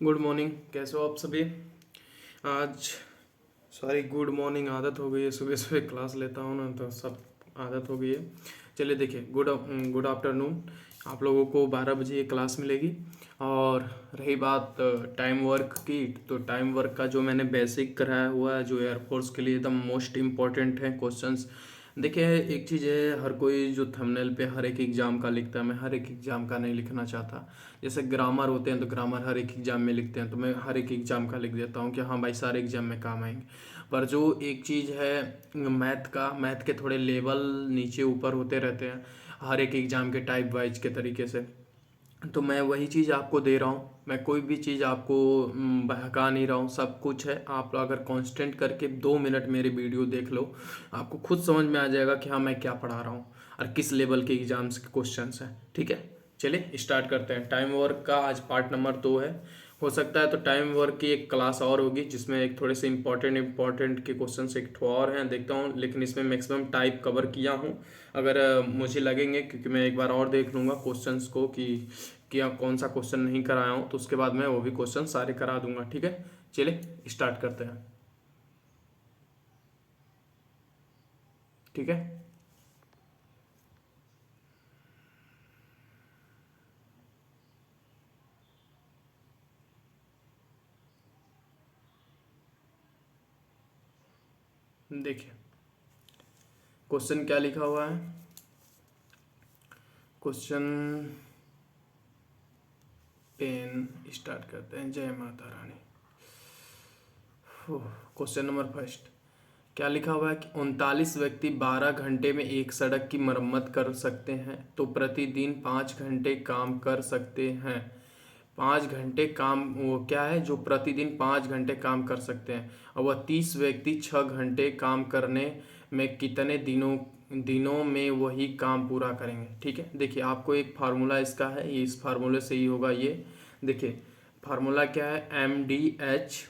Good morning. कैसे हो आप सभी? आज सॉरी, गुड मॉर्निंग आदत हो गई है, सुबह सुबह क्लास लेता हूँ ना तो सब आदत हो गई है। चलिए देखिए, गुड आफ्टरनून। आप लोगों को 12 बजे ये क्लास मिलेगी। और रही बात टाइम वर्क की, तो टाइम वर्क का जो मैंने बेसिक कराया हुआ है, जो एयरफोर्स के लिए एकदम मोस्ट इम्पॉर्टेंट है क्वेश्चंस। देखिए, एक चीज़ है, हर कोई जो थंबनेल पे हर एक एग्ज़ाम का लिखता है, मैं हर एक एग्ज़ाम का नहीं लिखना चाहता। जैसे ग्रामर होते हैं तो ग्रामर हर एक एग्ज़ाम में लिखते हैं, तो मैं हर एक एग्ज़ाम का लिख देता हूँ कि हाँ भाई सारे एग्ज़ाम में काम आएंगे। पर जो एक चीज़ है मैथ के थोड़े लेवल नीचे ऊपर होते रहते हैं हर एक एग्ज़ाम के टाइप वाइज के तरीके से। तो मैं वही चीज़ आपको दे रहा हूँ, मैं कोई भी चीज़ आपको बहका नहीं रहा हूँ, सब कुछ है। आप अगर कांस्टेंट करके 2 मिनट मेरी वीडियो देख लो, आपको खुद समझ में आ जाएगा कि हाँ मैं क्या पढ़ा रहा हूँ और किस लेवल के एग्जाम्स के क्वेश्चंस हैं। ठीक है, चलिए स्टार्ट करते हैं। टाइम वर्क का आज पार्ट नंबर 2 है। हो सकता है तो टाइम वर्क की एक क्लास और होगी जिसमें एक थोड़े से इंपॉर्टेंट के क्वेश्चंस एक ठो और हैं, देखता हूँ। लेकिन इसमें मैक्सिमम टाइप कवर किया हूँ। अगर मुझे लगेंगे, क्योंकि मैं एक बार और देख लूँगा क्वेश्चंस को कि क्या कौन सा क्वेश्चन नहीं कराया हूँ, तो उसके बाद मैं वो भी क्वेश्चन सारे करा दूंगा। ठीक है, चलिए स्टार्ट करते हैं। ठीक है, देखिए क्वेश्चन क्या लिखा हुआ है। क्वेश्चन पेन स्टार्ट करते हैं। जय Mata Rani. Question number first क्या लिखा हुआ है कि 39 व्यक्ति 12 घंटे में एक सड़क की मरम्मत कर सकते हैं, तो प्रतिदिन 5 घंटे काम कर सकते हैं। 5 घंटे काम, वो क्या है जो प्रतिदिन 5 घंटे काम कर सकते हैं, और वह 30 व्यक्ति 6 घंटे काम करने में कितने दिनों में वही काम पूरा करेंगे। ठीक है, देखिए आपको एक फार्मूला इसका है, ये इस फार्मूले से ही होगा ये। देखिए फार्मूला क्या है, MDH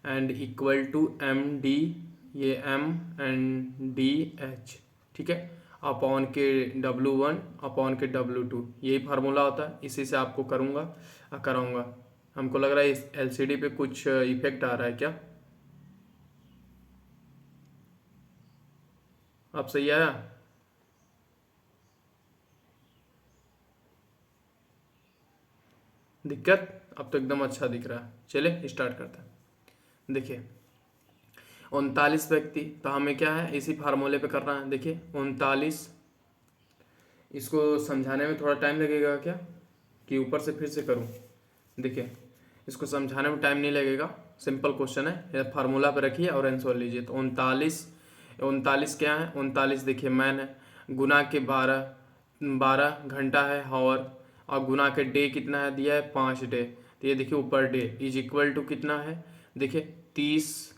and equal to MD, ये MNDH। ठीक है, अपॉन के W1 अपॉन के W2, यही फार्मूला होता है। इसी से आपको कराऊंगा। हमको लग रहा है इस LCD पे कुछ इफेक्ट आ रहा है क्या? अब सही आया? दिक्कत? अब तो एकदम अच्छा दिख रहा है। चलिए स्टार्ट करते हैं। देखिए 39 व्यक्ति, तो हमें क्या है इसी फार्मूले पे करना है। देखिए 39, इसको समझाने में थोड़ा टाइम लगेगा क्या, कि ऊपर से फिर से करूं? देखिए इसको समझाने में टाइम नहीं लगेगा, सिंपल क्वेश्चन है। ये फार्मूला पे रखिए और आंसर लीजिए। तो 39, 39 क्या है, 39 देखिए मैन है, गुना के 12, 12 घंटा है हावर, और गुना के डे कितना है दिया है, 5 डे। तो ये देखिए ऊपर डे इज इक्वल टू कितना है, देखिए 30,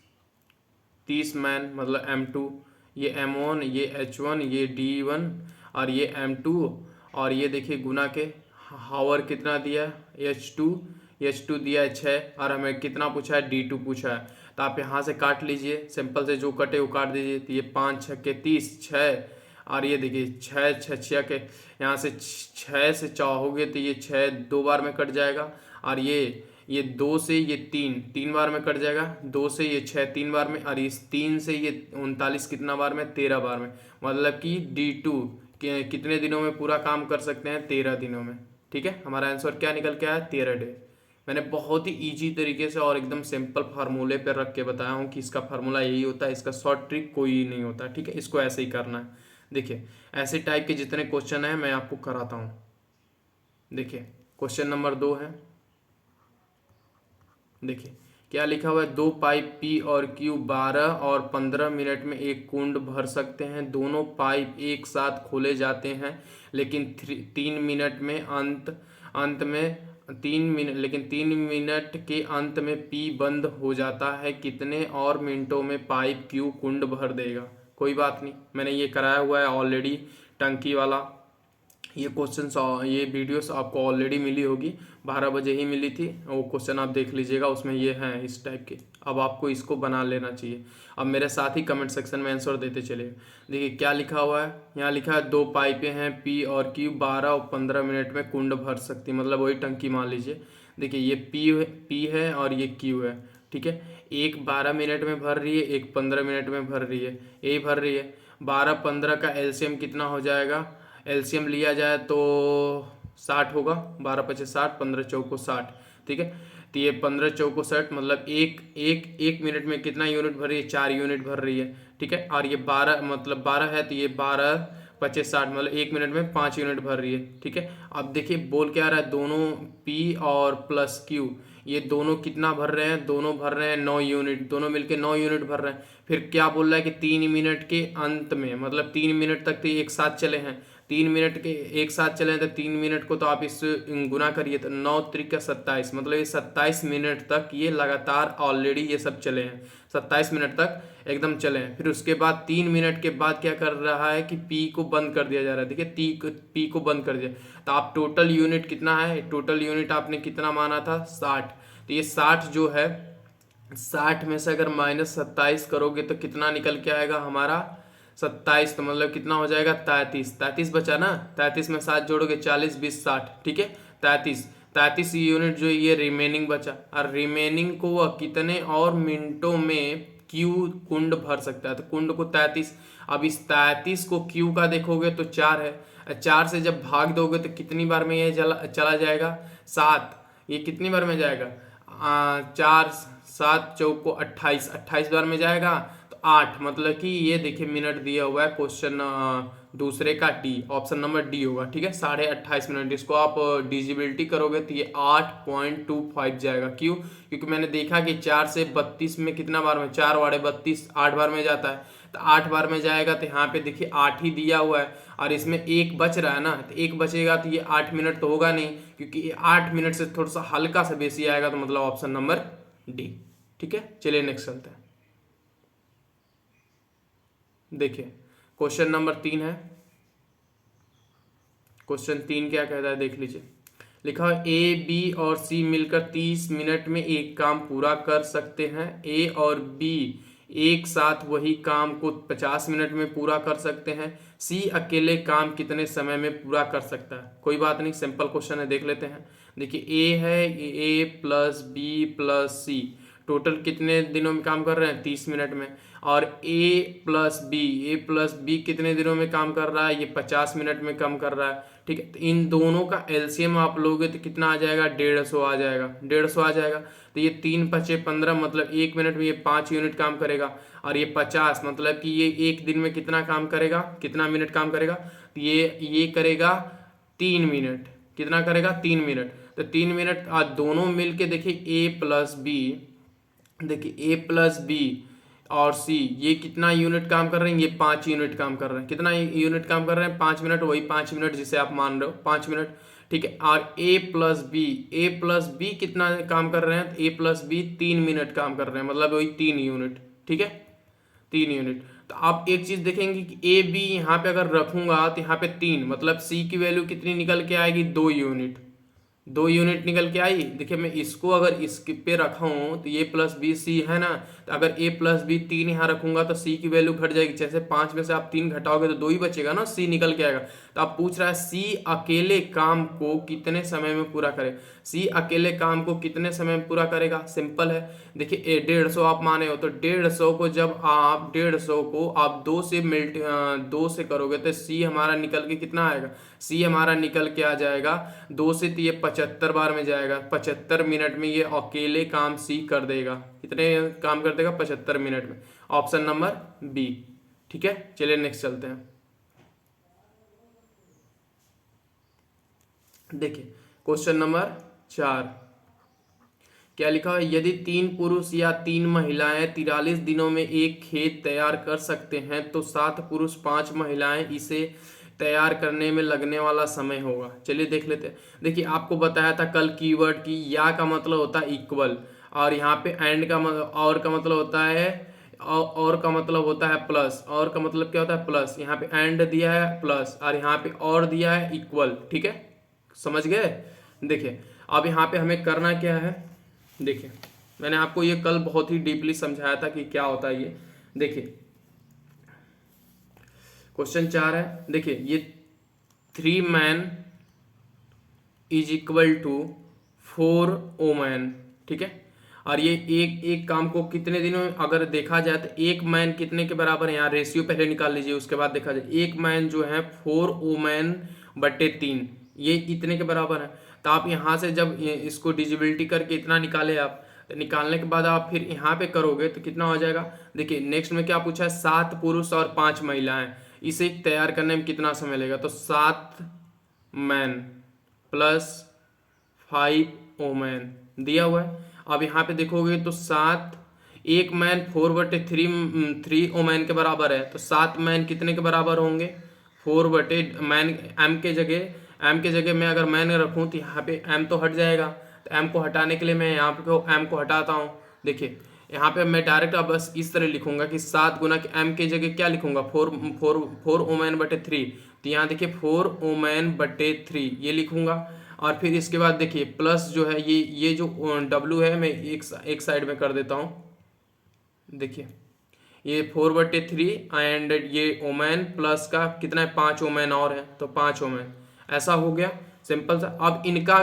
30 मैन मतलब M2, ये M1, ये H1, ये D1, और ये M2, और ये देखिए गुना के हावर कितना दिया है, H2 दिया है 6, और हमें कितना पूछा है, D2 पूछा है। तो आप यहाँ से काट लीजिए, सिंपल से जो कटे वो काट दीजिए। तो ये 5 6 के 30, 6, और ये देखिए 6 6 6 के, यहाँ से 6 से चाहोगे तो ये 6 2 बार में कट जाएगा, और ये 2 से ये 3 3 बार में कट जाएगा, 2 से ये 6 3 बार में, और इस 3 से ये 39 कितना बार में, 13 बार में। मतलब कि D2 कितने दिनों में पूरा काम कर सकते हैं, 13 दिनों में। ठीक है, हमारा आंसर क्या निकल के आया, 13 डे। मैंने बहुत ही इजी तरीके से और एकदम सिंपल फार्मूले पर रख के बताया हूँ कि इसका फार्मूला यही होता है, इसका शॉर्ट ट्रिक कोई नहीं होता। ठीक है, इसको ऐसे ही करना है। देखिए ऐसे टाइप के जितने क्वेश्चन हैं मैं आपको कराता हूँ। देखिए क्वेश्चन नंबर 2 है। देखिए क्या लिखा हुआ है, दो पाइप P और Q 12 और 15 मिनट में एक कुंड भर सकते हैं। दोनों पाइप एक साथ खोले जाते हैं, लेकिन 3 मिनट में अंत में 3 मिनट के अंत में P बंद हो जाता है। कितने और मिनटों में पाइप Q कुंड भर देगा? कोई बात नहीं, मैंने ये कराया हुआ है ऑलरेडी, टंकी वाला। ये क्वेश्चन ये वीडियोस आपको ऑलरेडी मिली होगी, 12 बजे ही मिली थी, वो क्वेश्चन आप देख लीजिएगा, उसमें ये हैं इस टाइप के। अब आपको इसको बना लेना चाहिए। अब मेरे साथ ही कमेंट सेक्शन में आंसर देते चलिए। देखिए क्या लिखा हुआ है, यहाँ लिखा है 2 पाइपें हैं पी और क्यू, 12 और 15 मिनट में कुंड भर सकती, मतलब वही टंकी मान लीजिए। देखिए ये पी है और ये क्यू है, ठीक है। एक 12 मिनट में भर रही है, एक 15 मिनट में भर रही है, यही भर रही है। 12 15 का एलसीएम कितना हो जाएगा, एलसीएम लिया जाए तो 60 होगा, 12 पचे 60, 15 चौको 60, ठीक है। तो ये 15 चौको 60 मतलब एक मिनट में कितना यूनिट भर रही है, 4 यूनिट भर रही है, ठीक है। और ये 12 मतलब 12 है, तो ये 12 पचे 60 मतलब 1 मिनट में 5 यूनिट भर रही है, ठीक है। अब देखिए बोल क्या रहा है, दोनों पी और प्लस क्यू ये दोनों कितना भर रहे हैं, दोनों भर रहे हैं 9 यूनिट, दोनों मिलके 9 यूनिट भर रहे हैं। फिर क्या बोल रहा है कि 3 मिनट के अंत में, मतलब 3 मिनट तक तो एक साथ चले हैं, 3 मिनट के एक साथ चले हैं, तो 3 मिनट को तो आप इस गुना करिए तो 9 त्रिक 27, मतलब ये 27 मिनट तक ये लगातार ऑलरेडी ये सब चले हैं, 27 मिनट तक एकदम चले हैं। फिर उसके बाद 3 मिनट के बाद क्या कर रहा है कि पी को बंद कर दिया जा रहा है, देखिए पी को बंद कर दिया। तो आप टोटल यूनिट कितना है, टोटल यूनिट आपने कितना माना था 60, तो ये 60 जो है 60 में से अगर -27 करोगे तो कितना निकल के आएगा हमारा 27, तो मतलब कितना हो जाएगा 33 बचा ना, 33 में 7 जोड़ोगे 40 20 60, ठीक है। 33 यूनिट जो ये रिमेनिंग बचा, और रिमेनिंग को वह कितने और मिनटों में क्यू कुंड भर सकता है, तो कुंड को 33। अब इस 33 को क्यू का देखोगे तो 4 है, 4 से जब भाग दोगे तो कितनी बार में ये चला जाएगा 7, ये कितनी बार में जाएगा 4 7 चौको 28, 28 बार में जाएगा तो 8, मतलब कि ये देखिए मिनट दिया हुआ है क्वेश्चन दूसरे का डी, ऑप्शन नंबर डी होगा, ठीक है। 28.5 मिनट, इसको आप डिजिबिलिटी करोगे तो ये 8.25 जाएगा। क्यों, क्योंकि मैंने देखा कि 4 से 32 में कितना बार में, 4 वाड़े 32 8 बार में जाता है, तो 8 बार में जाएगा, तो यहाँ पे देखिए 8 ही दिया हुआ है, और इसमें एक बच रहा है ना, तो एक बचेगा तो ये 8 मिनट तो होगा नहीं, क्योंकि ये 8 मिनट से थोड़ा सा हल्का सा बेसी आएगा, तो मतलब ऑप्शन नंबर डी, ठीक है। चलिए नेक्स्ट चलते हैं। देखिए क्वेश्चन नंबर 3 है, क्वेश्चन 3 क्या कहता है देख लीजिए। लिखा है ए बी और सी मिलकर 30 मिनट में एक काम पूरा कर सकते हैं, ए और बी एक साथ वही काम को 50 मिनट में पूरा कर सकते हैं, सी अकेले काम कितने समय में पूरा कर सकता है। कोई बात नहीं, सिंपल क्वेश्चन है, देख लेते हैं। देखिए ए है, ए प्लस बी प्लस सी टोटल कितने दिनों में काम कर रहे हैं 30 मिनट में, और ए प्लस बी कितने दिनों में काम कर रहा है, ये 50 मिनट में काम कर रहा है, ठीक है। तो इन दोनों का एलसीएम आप लोगे तो कितना आ जाएगा 150 आ जाएगा, 150 आ जाएगा। तो ये 3 पचे 15 मतलब 1 मिनट में ये 5 यूनिट काम करेगा, और ये 50 मतलब कि ये एक दिन में कितना काम करेगा, कितना मिनट काम करेगा, तो ये करेगा 3 मिनट, कितना करेगा 3 मिनट। तो 3 मिनट आज दोनों मिलके देखिए ए प्लस बी, देखिए ए प्लस बी और सी ये कितना यूनिट काम कर रहे हैं, ये 5 यूनिट काम कर रहे हैं। कितना यूनिट काम कर रहे हैं 5 मिनट, वही 5 मिनट जिसे आप मान रहे हो 5 मिनट, ठीक है। और ए प्लस बी कितना काम कर रहे हैं, ए प्लस बी 3 मिनट काम कर रहे हैं, मतलब वही 3 यूनिट, ठीक है, 3 यूनिट। तो आप एक चीज देखेंगे कि ए बी यहाँ पे अगर रखूंगा तो यहाँ पे 3 मतलब सी की वैल्यू कितनी निकल के आएगी 2 यूनिट, 2 यूनिट निकल के आई। देखिए मैं इसको अगर इसके पे रखा हूँ तो ये प्लस बी सी है ना, तो अगर ए प्लस बी 3 यहाँ रखूंगा तो सी की वैल्यू घट जाएगी, जैसे 5 में से आप 3 घटाओगे तो 2 ही बचेगा ना, सी निकल के आएगा। तो आप पूछ रहा है सी अकेले काम को कितने समय में पूरा करे, सी अकेले काम को कितने समय में पूरा करेगा, सिंपल है। देखिए 150 आप माने हो तो 150 को जब आप 150 को आप 2 से करोगे तो सी हमारा निकल के कितना आएगा, सी हमारा निकल के आ जाएगा 2 से, तो ये 75 बार में जाएगा, 75 मिनट में ये अकेले काम सी कर देगा। कितने काम कर देगा 75 मिनट में, ऑप्शन नंबर बी, ठीक है। चलिए नेक्स्ट चलते हैं। देखिए क्वेश्चन नंबर 4 क्या लिखा है, यदि 3 पुरुष या 3 महिलाएं 43 दिनों में एक खेत तैयार कर सकते हैं तो 7 पुरुष 5 महिलाएं इसे तैयार करने में लगने वाला समय होगा। चलिए देख लेते हैं। देखिए आपको बताया था कल कीवर्ड की या का मतलब होता है इक्वल, और यहाँ पे एंड का और का मतलब होता है और का मतलब होता है प्लस, और का मतलब क्या होता है प्लस, यहाँ पे एंड दिया है प्लस, और यहाँ पे और दिया है इक्वल, ठीक है, समझ गए। देखिए अब यहाँ पे हमें करना क्या है, देखिए मैंने आपको ये कल बहुत ही डीपली समझाया था कि क्या होता है ये। देखिए क्वेश्चन 4 है, देखिए ये 3 man is equal to 4 women, ठीक है, और ये एक एक काम को कितने दिनों में अगर देखा जाए तो एक मैन कितने के बराबर है, यहाँ रेशियो पहले निकाल लीजिए, उसके बाद देखा जाए एक मैन जो है 4 वोमेन बटे 3, ये इतने के बराबर है। तो आप यहाँ से जब इसको डिजिबिलिटी करके इतना निकाले आप, तो निकालने के बाद आप फिर यहाँ पे करोगे तो कितना हो जाएगा। देखिए नेक्स्ट में क्या पूछा है, 7 पुरुष और 5 महिलाएं, इसे तैयार करने में कितना समय लगेगा, तो 7 मैन प्लस 5 वोमेन दिया हुआ है। अब यहाँ पे देखोगे तो 7, एक मैन 4/3 वोमेन के बराबर है, तो 7 मैन कितने के बराबर होंगे, 4/मैन, एम के जगह मैं अगर मैन रखूँ तो यहाँ पे एम तो हट जाएगा, तो एम को हटाने के लिए मैं यहाँ पे एम को हटाता हूँ। देखिए यहाँ पे मैं डायरेक्ट अब बस इस तरह लिखूंगा कि 7 गुना के एम के जगह क्या लिखूंगा, 4 वोमेन बटे 3, तो यहाँ देखिए 4 वोमेन बटे 3 ये लिखूंगा। और फिर इसके बाद देखिए प्लस जो है ये जो W है मैं एक साइड में कर देता हूँ। देखिए ये 4/3 एंड ये ओमैन प्लस का कितना है 5 ओमैन और है, तो 5 ओमैन, ऐसा हो गया सिंपल सा। अब इनका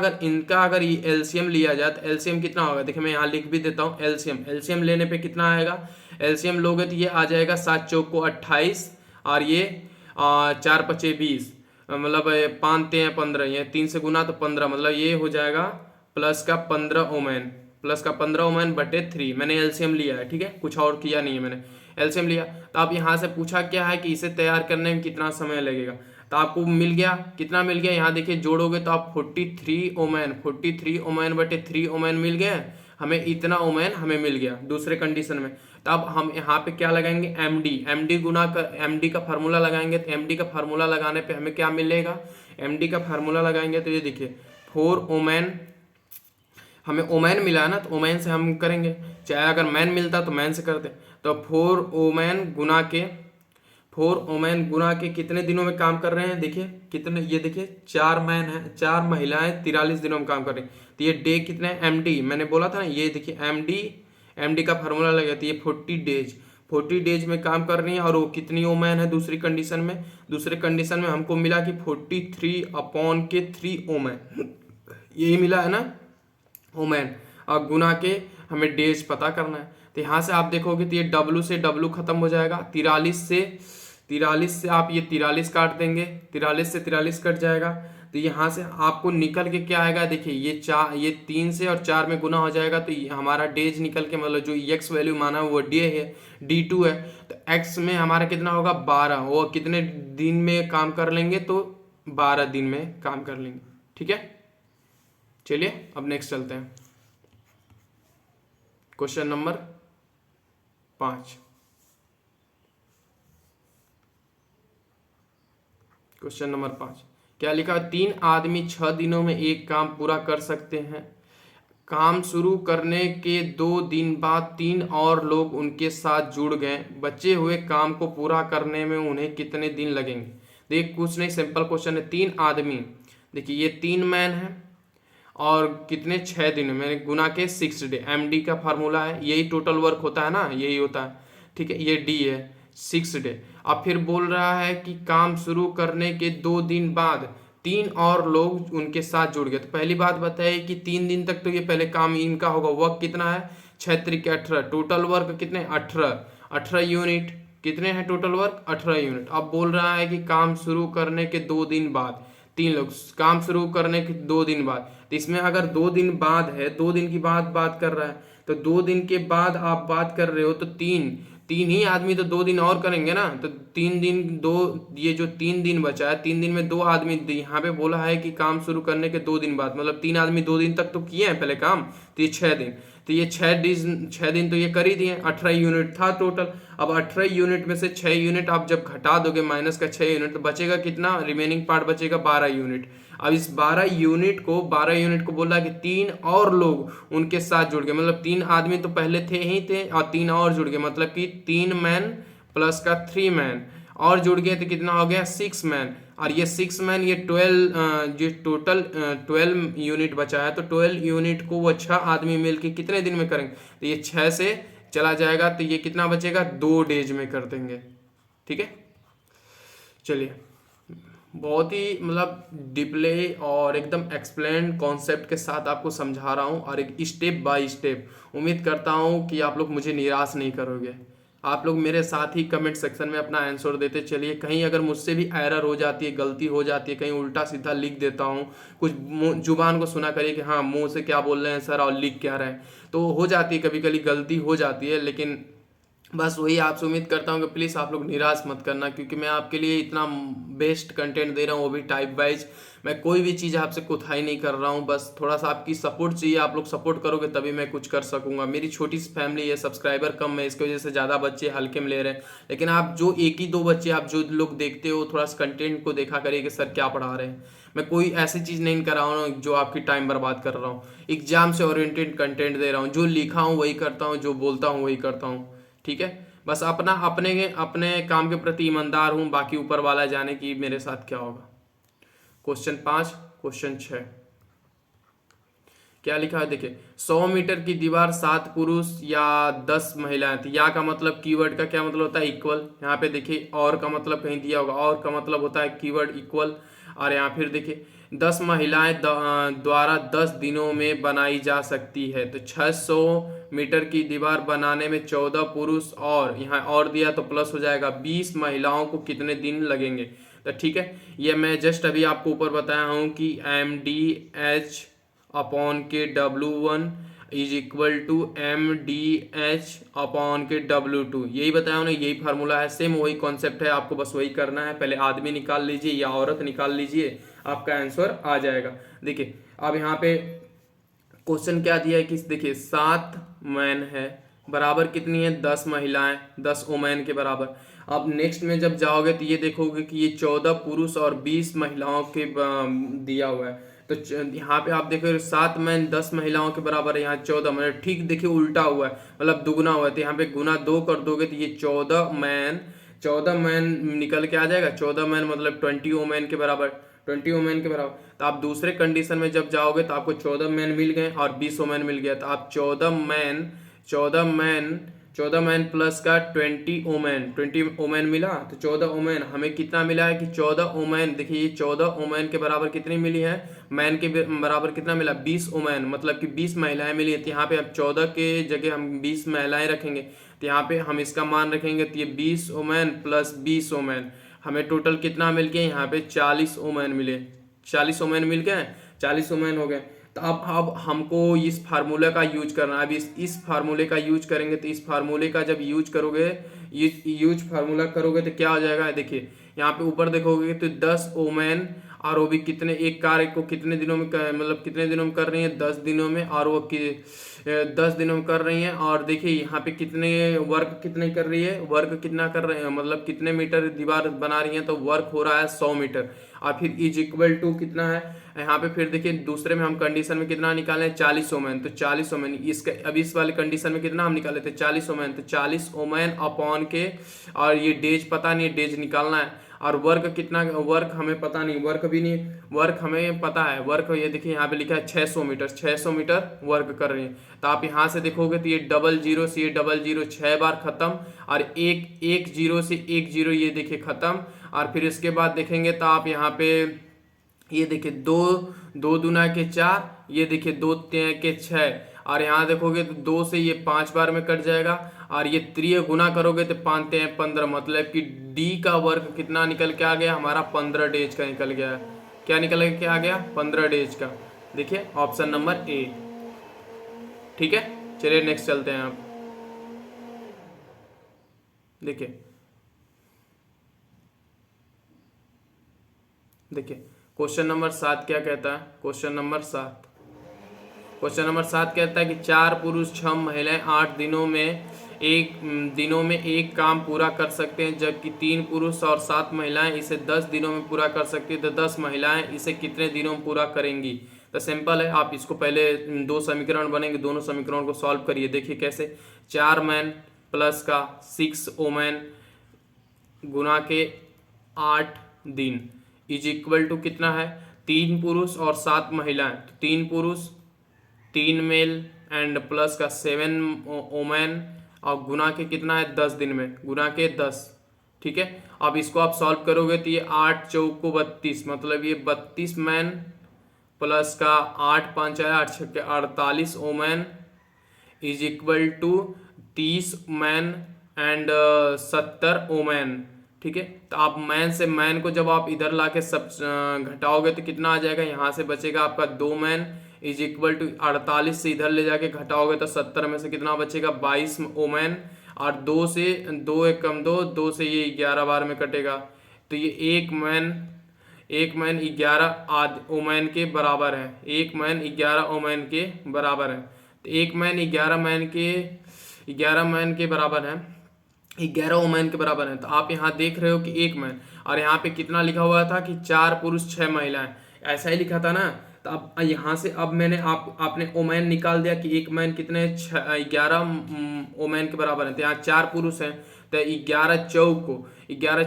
अगर ये एलसीएम लिया जाए तो एलसीएम कितना होगा, देखिए मैं यहाँ लिख भी देता हूँ। एलसीएम लेने पे कितना आएगा, एलसीएम लोगे तो ये आ जाएगा 7 चौक को 28 और ये 4 पचे 20, मतलब 5 तें 15, ये 3 से गुना तो 15, मतलब ये हो जाएगा प्लस का 15 ओमैन बटे 3, मैंने एलसीएम लिया है, ठीक है, कुछ और किया नहीं है, मैंने एलसीएम लिया। तो आप यहाँ से पूछा क्या है कि इसे तैयार करने में कितना समय लगेगा, तो आपको मिल गया, कितना मिल गया, यहाँ देखिए जोड़ोगे तो आप 43 ओमैन बटे 3 ओमैन मिल गया हमें, इतना ओमैन हमें मिल गया दूसरे कंडीशन में। तो अब हम यहाँ पे क्या लगाएंगे, एमडी गुना कर एमडी का फार्मूला लगाएंगे, तो एमडी का फार्मूला लगाने पे हमें क्या मिलेगा, एमडी का फार्मूला लगाएंगे तो ये देखिए 4 ओमैन, हमें ओमैन मिला है ना, तो ओमैन से हम करेंगे, चाहे अगर मैन मिलता तो मैन से करते। तो 4 ओमैन गुना के कितने दिनों में काम कर रहे हैं, देखिए कितने, ये देखिए 4 मैन है 4 महिलाएं 43 दिनों में काम कर रही हैं, तो ये डे कितने हैं, एमडी मैंने बोला था ना, ये देखिए एमडी का फार्मूला लगा, तो ये 40 डेज में काम कर रही है। और वो कितनी ओमैन है दूसरी कंडीशन में हमको मिला कि 43/3 ओमैन, यही मिला है ना ओमैन, और गुना के हमें डेज पता करना है। तो यहाँ से आप देखोगे तो ये डब्लू से डब्लू खत्म हो जाएगा, 43 से आप ये 43 काट देंगे, 43 से 43 कट जाएगा, तो यहाँ से आपको निकल के क्या आएगा, देखिए ये 3 से और 4 में गुना हो जाएगा, तो ये हमारा डेज निकल के, मतलब जो एक्स वैल्यू माना है वो डे है, D2 है, तो एक्स में हमारा कितना होगा 12, वो कितने दिन में काम कर लेंगे, तो 12 दिन में काम कर लेंगे, ठीक है। चलिए अब नेक्स्ट चलते हैं, क्वेश्चन नंबर 5। क्वेश्चन नंबर 5 क्या लिखा, 3 आदमी 6 दिनों में एक काम पूरा कर सकते हैं। काम शुरू करने के 2 दिन बाद 3 और लोग उनके साथ जुड़ गए, बचे हुए काम को पूरा करने में उन्हें कितने दिन लगेंगे। देख कुछ नहीं, सिंपल क्वेश्चन है, 3 आदमी, देखिए ये 3 मैन है और कितने 6 दिन में गुना के 6 डे, एमडी का फार्मूला है, यही टोटल वर्क होता है ना, यही होता है, ठीक है, ये डी है 6 डे। अब फिर बोल रहा है कि काम शुरू करने के 2 दिन बाद 3 और लोग उनके साथ जुड़ गए। तो पहली बात बताइए कि 3 दिन तक तो ये पहले काम इनका होगा, वर्क कितना है 6 त्रिक 18, टोटल वर्क कितने 18 यूनिट, कितने हैं टोटल वर्क 18 यूनिट। अब बोल रहा है कि काम शुरू करने के 2 दिन बाद 3 लोग, काम शुरू करने के 2 दिन बाद, तो इसमें अगर 2 दिन बाद है, 2 दिन की बात कर रहा है, तो 2 दिन के बाद आप बात कर रहे हो, तो तीन ही आदमी तो 2 दिन और करेंगे ना, तो 3 दिन 2, ये जो 3 दिन बचा है 3 दिन में 2 आदमी, यहाँ पे बोला है कि काम शुरू करने के 2 दिन बाद, मतलब 3 आदमी 2 दिन तक तो किए हैं पहले काम, तो ये 6 दिन, तो ये 6 दिन तो ये कर ही दिए, 18 यूनिट था टोटल। अब 18 यूनिट में से 6 यूनिट आप जब घटा दोगे माइनस का 6 यूनिट, तो बचेगा कितना, रिमेनिंग पार्ट बचेगा 12 यूनिट। अब इस 12 यूनिट को बोला कि 3 और लोग उनके साथ जुड़ गए, मतलब 3 आदमी तो पहले थे ही थे और 3 और जुड़ गए, मतलब कि 3 मैन प्लस का 3 मैन और जुड़ गए तो कितना हो गया 6 मैन। और ये 6 मैन ये 12 जो टोटल 12 यूनिट बचा है, तो 12 यूनिट को वो 6 आदमी मिलके कितने दिन में करेंगे, तो ये 6 से चला जाएगा तो ये कितना बचेगा 2 डेज में कर देंगे। ठीक है, चलिए बहुत ही मतलब डिप्ले और एकदम एक्सप्लेन कॉन्सेप्ट के साथ आपको समझा रहा हूँ और एक स्टेप बाय स्टेप। उम्मीद करता हूँ कि आप लोग मुझे निराश नहीं करोगे। आप लोग मेरे साथ ही कमेंट सेक्शन में अपना आंसर देते चलिए। कहीं अगर मुझसे भी एरर हो जाती है, गलती हो जाती है, कहीं उल्टा सीधा लिख देता हूँ, कुछ जुबान को सुना करिए कि हाँ मुंह से क्या बोल रहे हैं सर और लिख क्या रहे हैं, तो हो जाती है, कभी कभी गलती हो जाती है। लेकिन बस वही आपसे उम्मीद करता हूँ कि प्लीज़ आप लोग निराश मत करना, क्योंकि मैं आपके लिए इतना बेस्ट कंटेंट दे रहा हूँ, वो भी टाइप वाइज। मैं कोई भी चीज़ आपसे कोताही नहीं कर रहा हूँ, बस थोड़ा सा आपकी सपोर्ट चाहिए। आप लोग सपोर्ट करोगे तभी मैं कुछ कर सकूंगा। मेरी छोटी सी फैमिली है, सब्सक्राइबर कम है, इसकी वजह से ज़्यादा बच्चे हल्के में ले रहे हैं। लेकिन आप जो 1 ही 2 बच्चे आप जो लोग देखते हो, थोड़ा सा कंटेंट को देखा करिए कि सर क्या पढ़ा रहे हैं। मैं कोई ऐसी चीज़ नहीं कर रहा हूँ जो आपकी टाइम बर्बाद कर रहा हूँ। एग्जाम से ओरिएंटेड कंटेंट दे रहा हूँ, जो लिखा हूँ वही करता हूँ, जो बोलता हूँ वही करता हूँ। ठीक है, बस अपना अपने अपने काम के प्रति ईमानदार हूं, बाकी ऊपर वाला जाने की मेरे साथ क्या होगा। क्वेश्चन 5, क्वेश्चन 6 क्या लिखा है देखिए। 100 मीटर की दीवार 7 पुरुष या 10 महिलाएं थी। या का मतलब कीवर्ड का क्या मतलब होता है इक्वल। यहाँ पे देखिए और का मतलब कहीं दिया होगा, और का मतलब होता है कीवर्ड इक्वल। और यहाँ फिर देखिए 10 महिलाएं द्वारा 10 दिनों में बनाई जा सकती है। तो 600 मीटर की दीवार बनाने में 14 पुरुष और यहाँ और दिया तो प्लस हो जाएगा 20 महिलाओं को कितने दिन लगेंगे। तो ठीक है, ये मैं जस्ट अभी आपको ऊपर बताया हूँ कि MDH अपॉन के W1 is equal to MDH upon के W2, यही बताया उन्हें, यही फार्मूला है, सेम वही कॉन्सेप्ट है। आपको बस वही करना है, पहले आदमी निकाल लीजिए या औरत निकाल लीजिए, आपका आंसर आ जाएगा। देखिए अब यहाँ पे क्वेश्चन क्या दिया है कि देखिए 7 मैन है बराबर कितनी है 10 महिलाएं, 10 वोमेन के बराबर। अब नेक्स्ट में जब जाओगे तो ये देखोगे कि ये 14 पुरुष और 20 महिलाओं के दिया हुआ है। तो यहाँ पे आप देखो 7 मैन 10 महिलाओं के बराबर है, यहाँ 14 मैन, ठीक देखिए उल्टा हुआ है, मतलब दुगना हुआ है। तो यहाँ पे गुना 2 कर दोगे तो ये 14 मैन निकल के आ जाएगा। 14 मैन मतलब 20 वोमेन के बराबर, 20 वोमेन के बराबर। तो आप दूसरे कंडीशन में जब जाओगे तो आपको 14 मैन मिल गए और 20 वोमेन मिल गया। तो आप 14 मैन प्लस का 20 वोमेन मिला। तो 14 वोमेन हमें कितना मिला है कि 14 वोमेन, देखिए ये 14 वोमेन के बराबर कितनी मिली है, मैन के बराबर कितना मिला 20 वोमेन, मतलब कि 20 महिलाएं मिली है। तो यहाँ पे अब 14 के जगह हम 20 महिलाएं रखेंगे, तो यहाँ पे हम इसका मान रखेंगे तो ये 20 वोमेन प्लस 20 वोमेन, हमें टोटल कितना मिल गया यहाँ पे 40 वोमेन मिले। 40 वोमेन मिल गए, 40 वोमेन हो गए। तो अब हमको इस फार्मूले का यूज करना है। अब इस फार्मूले का यूज करेंगे, तो इस फार्मूले का जब यूज करोगे, यूज फार्मूला करोगे तो क्या हो जाएगा, देखिए यहाँ पे ऊपर देखोगे तो 10 वोमेन और वो भी कितने, एक कार्य को कितने दिनों में मतलब कितने दिनों में कर रही है 10 दिनों में, और वो 10 दिनों में कर रही हैं। और देखिए यहाँ पे कितने वर्क कितने कर रही है, वर्क कितना कर रहे हैं, मतलब कितने मीटर दीवार बना रही है, तो वर्क हो रहा है 100 मीटर। और फिर इज इक्वल टू कितना है यहाँ पे, फिर देखिए दूसरे में हम कंडीशन में कितना निकाले 40 वोमेन। तो 40 वोमेन इसका, अब इस वाले कंडीशन में कितना हम निकाले थे 40 वोमेन। तो 40 वोमेन अपॉन के, और ये डेज पता नहीं, डेज निकालना है। और वर्क कितना, वर्क हमें पता नहीं, वर्क भी नहीं, वर्क हमें पता है, वर्क ये देखिए यहाँ पे लिखा है 600 मीटर, 600 मीटर वर्क कर रही है। तो आप यहाँ से देखोगे तो ये 00 से ये 00 6 बार खत्म, और 1 से 10 ये देखिए खत्म। और फिर इसके बाद देखेंगे तो आप यहाँ पे ये देखिए 2 दूना के 4, ये देखिए 2 के 6, और यहाँ देखोगे तो 2 से ये 5 बार में कट जाएगा, और ये 3 गुना करोगे तो 5 15, मतलब कि डी का वर्क कितना निकल के आ गया हमारा 15 डेज का निकल गया। क्या निकल के आ गया 15 डेज का। देखिए ऑप्शन नंबर ए। ठीक है, चलिए नेक्स्ट चलते हैं। आप देखिए क्वेश्चन नंबर 7 क्या कहता है। क्वेश्चन नंबर 7 कहता है कि 4 पुरुष 6 महिलाएं 8 दिनों में एक दिनों में एक काम पूरा कर सकते हैं, जबकि 3 पुरुष और 7 महिलाएं इसे 10 दिनों में पूरा कर सकती है, तो 10 महिलाएं इसे कितने दिनों में पूरा करेंगी। तो सिंपल है, आप इसको पहले दो समीकरण बनेंगे, दोनों समीकरणों को सॉल्व करिए। देखिए कैसे, 4 मैन प्लस का 6 वोमेन गुना के 8 दिन इज इक्वल टू कितना है, 3 पुरुष और 7 महिलाएं, तो 3 पुरुष 3 मेल एंड प्लस का 7 वोमेन और गुना के कितना है 10 दिन में, गुना के 10। ठीक है, अब इसको आप सॉल्व करोगे तो ये 8 चौको 32, मतलब ये 32 मैन प्लस का 8 5 8 6 48 women is equal to 30 man and 70 women. ठीक है, तो आप मैन से मैन को जब आप इधर लाके सब घटाओगे तो कितना आ जाएगा, यहाँ से बचेगा आपका 2 मैन इज इक्वल टू 48 से इधर ले जाके घटाओगे तो 70 में से कितना बचेगा 22 वोमेन, और 2 से 2 एक कम 2 से ये 11 बार में कटेगा, तो ये एक मैन 11 आध वोमेन के बराबर है, एक मैन 11 वोमेन के बराबर है। तो एक मैन 11 मैन के बराबर है, 11 वोमेन के बराबर है। तो आप यहाँ देख रहे हो कि एक मैन, और यहाँ पे कितना लिखा हुआ था कि 4 पुरुष 6 महिलाएं, ऐसा ही लिखा था ना। तो अब यहाँ से अब मैंने आपने वोमेन निकाल दिया कि एक मैन कितने 11 वोमेन के बराबर है। तो यहाँ 4 पुरुष हैं, तो 11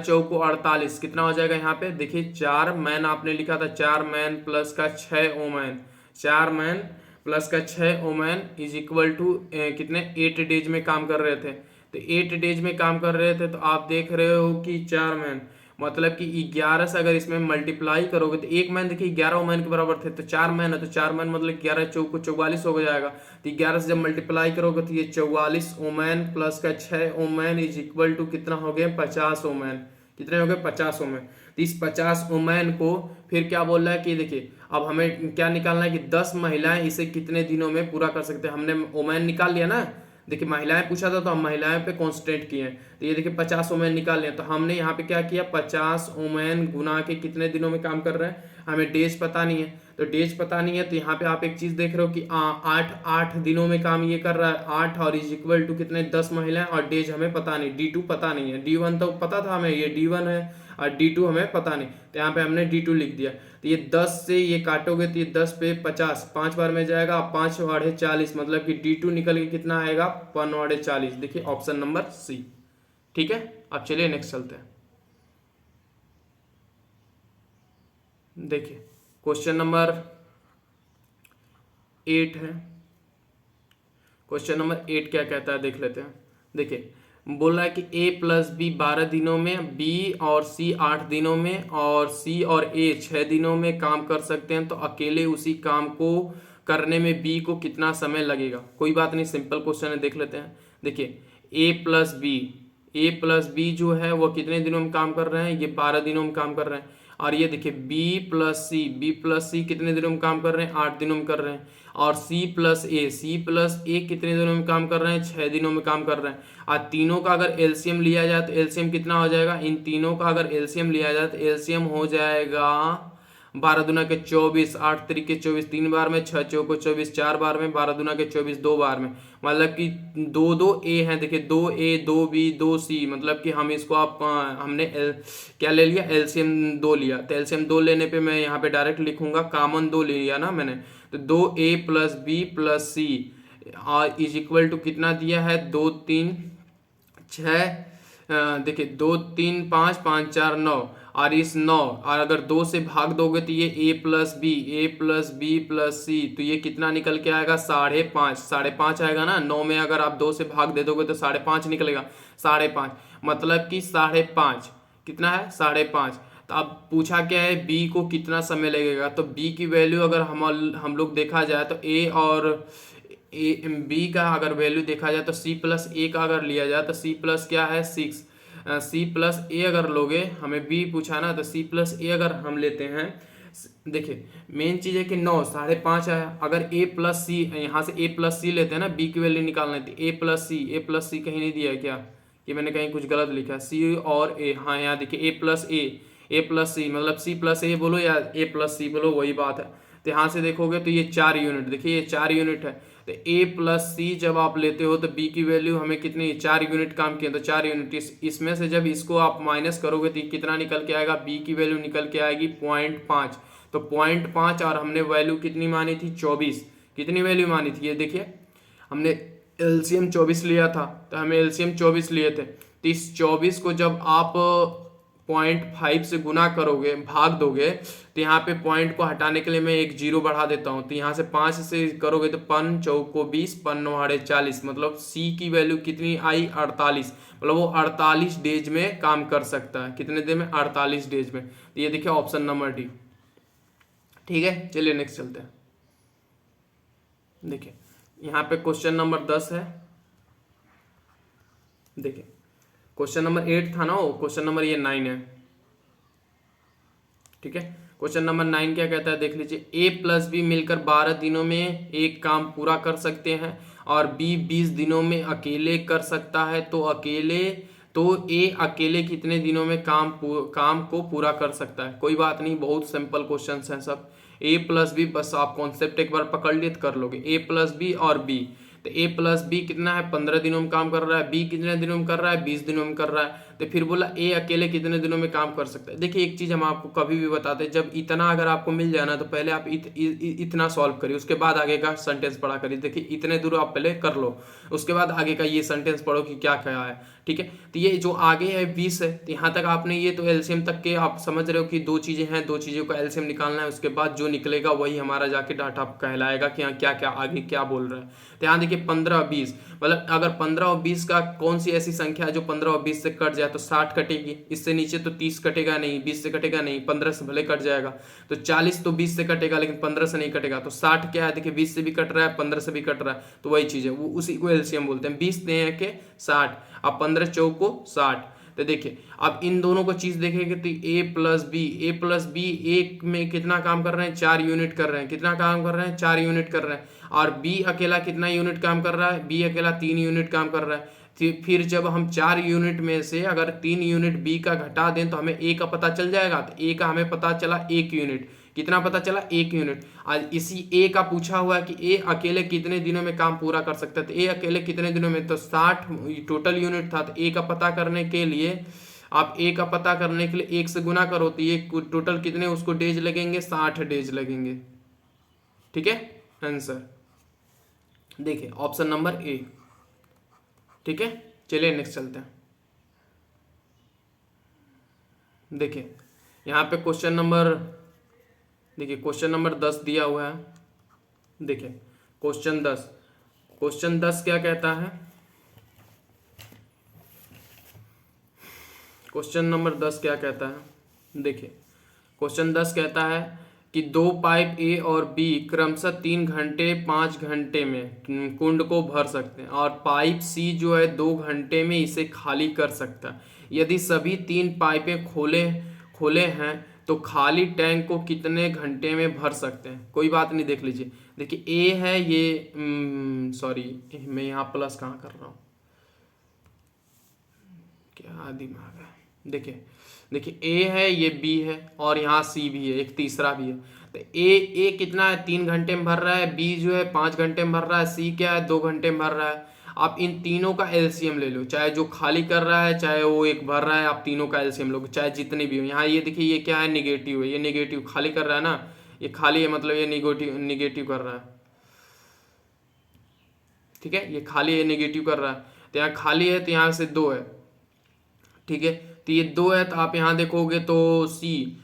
चौको 48 कितना हो जाएगा। यहाँ पे देखिए 4 मैन आपने लिखा था, 4 मैन प्लस का 6 वोमेन, 4 मैन प्लस का 6 वोमेन इज इक्वल टू कितने 8 डेज में काम कर रहे थे। तो 8 डेज में काम कर रहे थे, तो आप देख रहे हो कि 4 मैन मतलब कि 11 से अगर इसमें मल्टीप्लाई करोगे तो एक मैन देखिए 11 वोमेन के बराबर थे, तो 4 मैन है, तो 4 मैन मतलब 11 चौको 44 हो जाएगा। तो 11 से जब मल्टीप्लाई करोगे तो ये 44 वोमेन प्लस का 6 वोमेन इज इक्वल टू कितना हो गए 50 वोमेन। कितने हो गए 50 वोमेन। तो इस 50 वोमेन को फिर क्या बोल रहा है कि देखिए अब हमें क्या निकालना है कि 10 महिलाएं इसे कितने दिनों में पूरा कर सकते हैं। हमने वोमेन निकाल लिया ना, देखिए महिलाएं पूछा था तो हम महिलाएं पे कॉन्स्टेंट किए हैं। तो ये देखिए 50 वोमेन निकाल लिया, तो हमने यहाँ पे क्या किया 50 वोमेन गुना के कितने दिनों में काम कर रहे हैं, हमें डेज पता नहीं है। तो डेज पता नहीं है, तो यहाँ पे आप एक चीज देख रहे हो कि 8 दिनों में काम ये कर रहा है 8, और इज इक्वल टू कितने 10 महिलाएं, और डेज हमें पता नहीं, D2 पता नहीं है, D1 तो पता था हमें, ये D1 है और D2 हमें पता नहीं, तो यहाँ पे हमने D2 लिख दिया। तो ये 10 से ये काटोगे तो ये 10 पे 50 5 बार में जाएगा, 5 और 40 मतलब कि D2 निकल के कितना आएगा 1 और 40। देखिए ऑप्शन नंबर C। ठीक है, अब चलिए नेक्स्ट चलते हैं। देखिए क्वेश्चन नंबर 8 है। क्वेश्चन नंबर 8 क्या कहता है देख लेते हैं। देखिए बोल रहा है कि A प्लस बी 12 दिनों में, B और C 8 दिनों में, और C और A 6 दिनों में काम कर सकते हैं, तो अकेले उसी काम को करने में B को कितना समय लगेगा। कोई बात नहीं, सिंपल क्वेश्चन है, देख लेते हैं। देखिए A प्लस बी जो है वो कितने दिनों में काम कर रहे हैं, ये 12 दिनों में काम कर रहे हैं। और ये देखिए B प्लस सी कितने दिनों में काम कर रहे हैं 8 दिनों में कर रहे हैं। और C प्लस ए कितने दिनों में काम कर रहे हैं 6 दिनों में काम कर रहे हैं। और तीनों का अगर एलसीएम लिया जाए तो एलसीएम कितना हो जाएगा, इन तीनों का अगर एलसीएम लिया जाए तो एलसीएम हो जाएगा 12 दूना के 24, 8 तरीके 24 3 बार में, 6 चौको 24 4 बार में, 12 दूना के 24 2 बार में, मतलब कि 2 ए हैं। देखिए 2A 2B 2C, मतलब कि हम इसको आप हमने क्या ले लिया एलसीएम 2 लिया। तो एलसीएम 2 लेने पे मैं यहाँ पे डायरेक्ट लिखूंगा कॉमन 2 ले लिया ना मैंने, तो 2A plus B plus C is equal to कितना दिया है 2 3 6, देखिए 2 3 5 5 4 9, और इस 9 और अगर 2 से भाग दोगे तो ये A प्लस बी प्लस सी, तो ये कितना निकल के आएगा 5.5 आएगा ना। 9 में अगर आप 2 से भाग दे दोगे तो 5.5 निकलेगा, 5.5 मतलब कि 5.5 कितना है 5.5। तो अब पूछा क्या है B को कितना समय लगेगा, तो B की वैल्यू अगर हम लोग देखा जाए तो A और B का अगर वैल्यू देखा जाए तो C प्लस A का अगर लिया जाए तो C प्लस क्या है 6, C प्लस A अगर लोगे, हमें B पूछा ना, तो C प्लस A अगर हम लेते हैं, देखिए मेन चीज़ है कि 9 5.5 आया। अगर A प्लस सी, यहाँ से A प्लस सी लेते हैं ना, B की वैल्यू निकालना थी, A प्लस सी कहीं नहीं दिया है क्या, कि मैंने कहीं कुछ गलत लिखा है, C और A, हाँ यहाँ देखिए A प्लस सी मतलब C प्लस A बोलो या A प्लस सी बोलो वही बात है। तो यहाँ से देखोगे तो ये 4 यूनिट, देखिए ये 4 यूनिट है। तो ए प्लस सी जब आप लेते हो तो बी की वैल्यू हमें कितनी 4 यूनिट काम किया, तो 4 यूनिट इसमें से जब इसको आप माइनस करोगे तो कितना निकल के आएगा, बी की वैल्यू निकल के आएगी 0.5। तो 0.5 और हमने वैल्यू कितनी मानी थी 24, कितनी वैल्यू मानी थी ये देखिए, हमने एलसीएम 24 लिया था, तो हमें एलसीएम 24 लिए थे। तो इस 24 को जब आप 0.5 से गुना करोगे, भाग दोगे, तो यहाँ पे पॉइंट को हटाने के लिए मैं एक जीरो बढ़ा देता हूँ। तो यहाँ से 5 से करोगे तो 5 चौको 20, 5 नौहाड़े 40, मतलब सी की वैल्यू कितनी आई 48, मतलब वो 48 डेज में काम कर सकता है। कितने दिन में, 48 डेज में। तो ये देखिए ऑप्शन नंबर डी। ठीक है, चलिए नेक्स्ट चलते हैं। देखिए यहाँ पे क्वेश्चन नंबर 10 है। देखिए क्वेश्चन नंबर 8 था ना, वो क्वेश्चन नंबर ये 9 है। ठीक है, क्वेश्चन नंबर 9 क्या कहता है देख लीजिए, ए प्लस बी मिलकर 12 दिनों में एक काम पूरा कर सकते हैं और बी 20 दिनों में अकेले कर सकता है, तो ए अकेले कितने दिनों में काम को पूरा कर सकता है। कोई बात नहीं, बहुत सिंपल क्वेश्चन हैं सब। ए प्लस बी, बस आप कॉन्सेप्ट एक बार पकड़ लिए तो कर लोगे। ए प्लस बी और बी, तो ए प्लस बी कितना है 15 दिनों में काम कर रहा है, बी कितने दिनों में कर रहा है 20 दिनों में कर रहा है। तो फिर बोला ए अकेले कितने दिनों में काम कर सकता है। देखिए एक चीज हम आपको कभी भी बताते हैं, जब इतना अगर आपको मिल जाए ना तो पहले आप इतना सॉल्व करिए, उसके बाद आगे का सेंटेंस पढ़ा करिए। देखिए इतने दूर आप पहले कर लो, उसके बाद आगे का ये सेंटेंस पढ़ो कि क्या क्या है। ठीक है, तो ये जो आगे है 20 है, तो यहाँ तक आपने ये तो एलसीएम तक के आप समझ रहे हो कि दो चीजें हैं, दो चीजों का एलसीएम निकालना है, उसके बाद जो निकलेगा वही हमारा जाके डाटा कहलाएगा कि यहाँ क्या क्या आगे क्या बोल रहा है। तो यहाँ देखिए 15 और 20, मतलब अगर 15 और 20 का कौन सी ऐसी संख्या है जो 15 और 20 से कट जाए तो 60 कटेगी, इससे नीचे तो 30 कटेगा नहीं, 20 से कटेगा नहीं, 15 से भले कट जाएगा। तो 40 तो 20 से कटेगा लेकिन 15 से नहीं कटेगा। तो 60 क्या है देखिए, 20 से भी कट रहा है, 15 से भी कट रहा है, तो वही चीज है, वो उसी को एलसीएम बोलते हैं। 20 दें के 60, अब 15 चौको 60। तो देखिए अब इन दोनों को चीज देखेंगे तो ए प्लस बी एक में कितना काम कर रहे हैं, 4 यूनिट कर रहे हैं। कितना काम कर रहे हैं, 4 यूनिट कर रहे हैं। और बी अकेला कितना यूनिट काम कर रहा है, बी अकेला 3 यूनिट काम कर रहा है। फिर जब हम 4 यूनिट में से अगर 3 यूनिट बी का घटा दें तो हमें ए का पता चल जाएगा। तो ए का हमें पता चला 1 यूनिट। कितना पता चला, 1 यूनिट। आज इसी ए का पूछा हुआ है कि ए अकेले कितने दिनों में काम पूरा कर सकता है। तो ए अकेले कितने दिनों में, तो 60 टोटल यूनिट था। तो ए का पता करने के लिए आप ए का पता करने के लिए 1 से गुना करो, तो ये टोटल कितने उसको डेज लगेंगे, 60 डेज लगेंगे। ठीक है, आंसर देखिए ऑप्शन नंबर ए। ठीक है, चलिए नेक्स्ट चलते हैं। देखिए यहाँ पे क्वेश्चन नंबर, देखिए क्वेश्चन नंबर 10 दिया हुआ है। देखिए क्वेश्चन 10 क्या कहता है, क्वेश्चन नंबर 10 क्या कहता है। देखिए क्वेश्चन 10 कहता है कि दो पाइप ए और बी क्रमशः 3 घंटे 5 घंटे में कुंड को भर सकते हैं और पाइप सी जो है 2 घंटे में इसे खाली कर सकता है। यदि सभी 3 पाइपें खोले हैं तो खाली टैंक को कितने घंटे में भर सकते हैं। कोई बात नहीं, देख लीजिए। देखिए ए है ये, सॉरी मैं यहाँ प्लस कहाँ कर रहा हूँ, क्या दिमाग है। देखिए ए है, ये बी है और यहाँ सी भी है, एक तीसरा भी है। तो ए कितना है 3 घंटे में भर रहा है, बी जो है 5 घंटे में भर रहा है, सी क्या है 2 घंटे में भर रहा है। आप इन तीनों का एलसीएम ले लो, चाहे जो खाली कर रहा है चाहे वो एक भर रहा है, आप तीनों का एलसीएम लो, चाहे जितने भी हो। यहाँ ये देखिए ये क्या है, निगेटिव है, ये निगेटिव खाली कर रहा है ना, ये खाली है मतलब ये निगेटिव कर रहा है। ठीक है, ये खाली है निगेटिव कर रहा है। तो यहाँ खाली है तो यहाँ से 2 है। ठीक है, तो ये 2 है, तो आप यहाँ देखोगे तो सी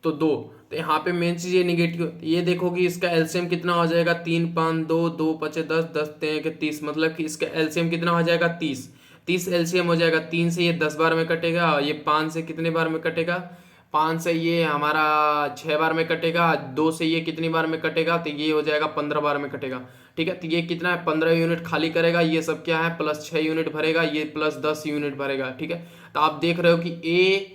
तो 2, तो यहाँ पे मेन चीज ये निगेटिव। ये देखोगे इसका एलसीएम कितना हो जाएगा, 3 5 2 2 5 10 10 3 30, मतलब कि इसका एलसीएम कितना हो जाएगा 30 एलसीएम हो जाएगा। 3 से ये 10 बार में कटेगा, ये 5 से कितने बार में कटेगा, 5 से ये हमारा 6 बार में कटेगा, 2 से ये कितनी बार में कटेगा, तो ये हो जाएगा 15 बार में कटेगा। ठीक है, तो ये कितना है 15 यूनिट खाली करेगा, ये सब क्या है प्लस 6 यूनिट भरेगा, ये प्लस 10 यूनिट भरेगा। ठीक है, तो आप देख रहे हो कि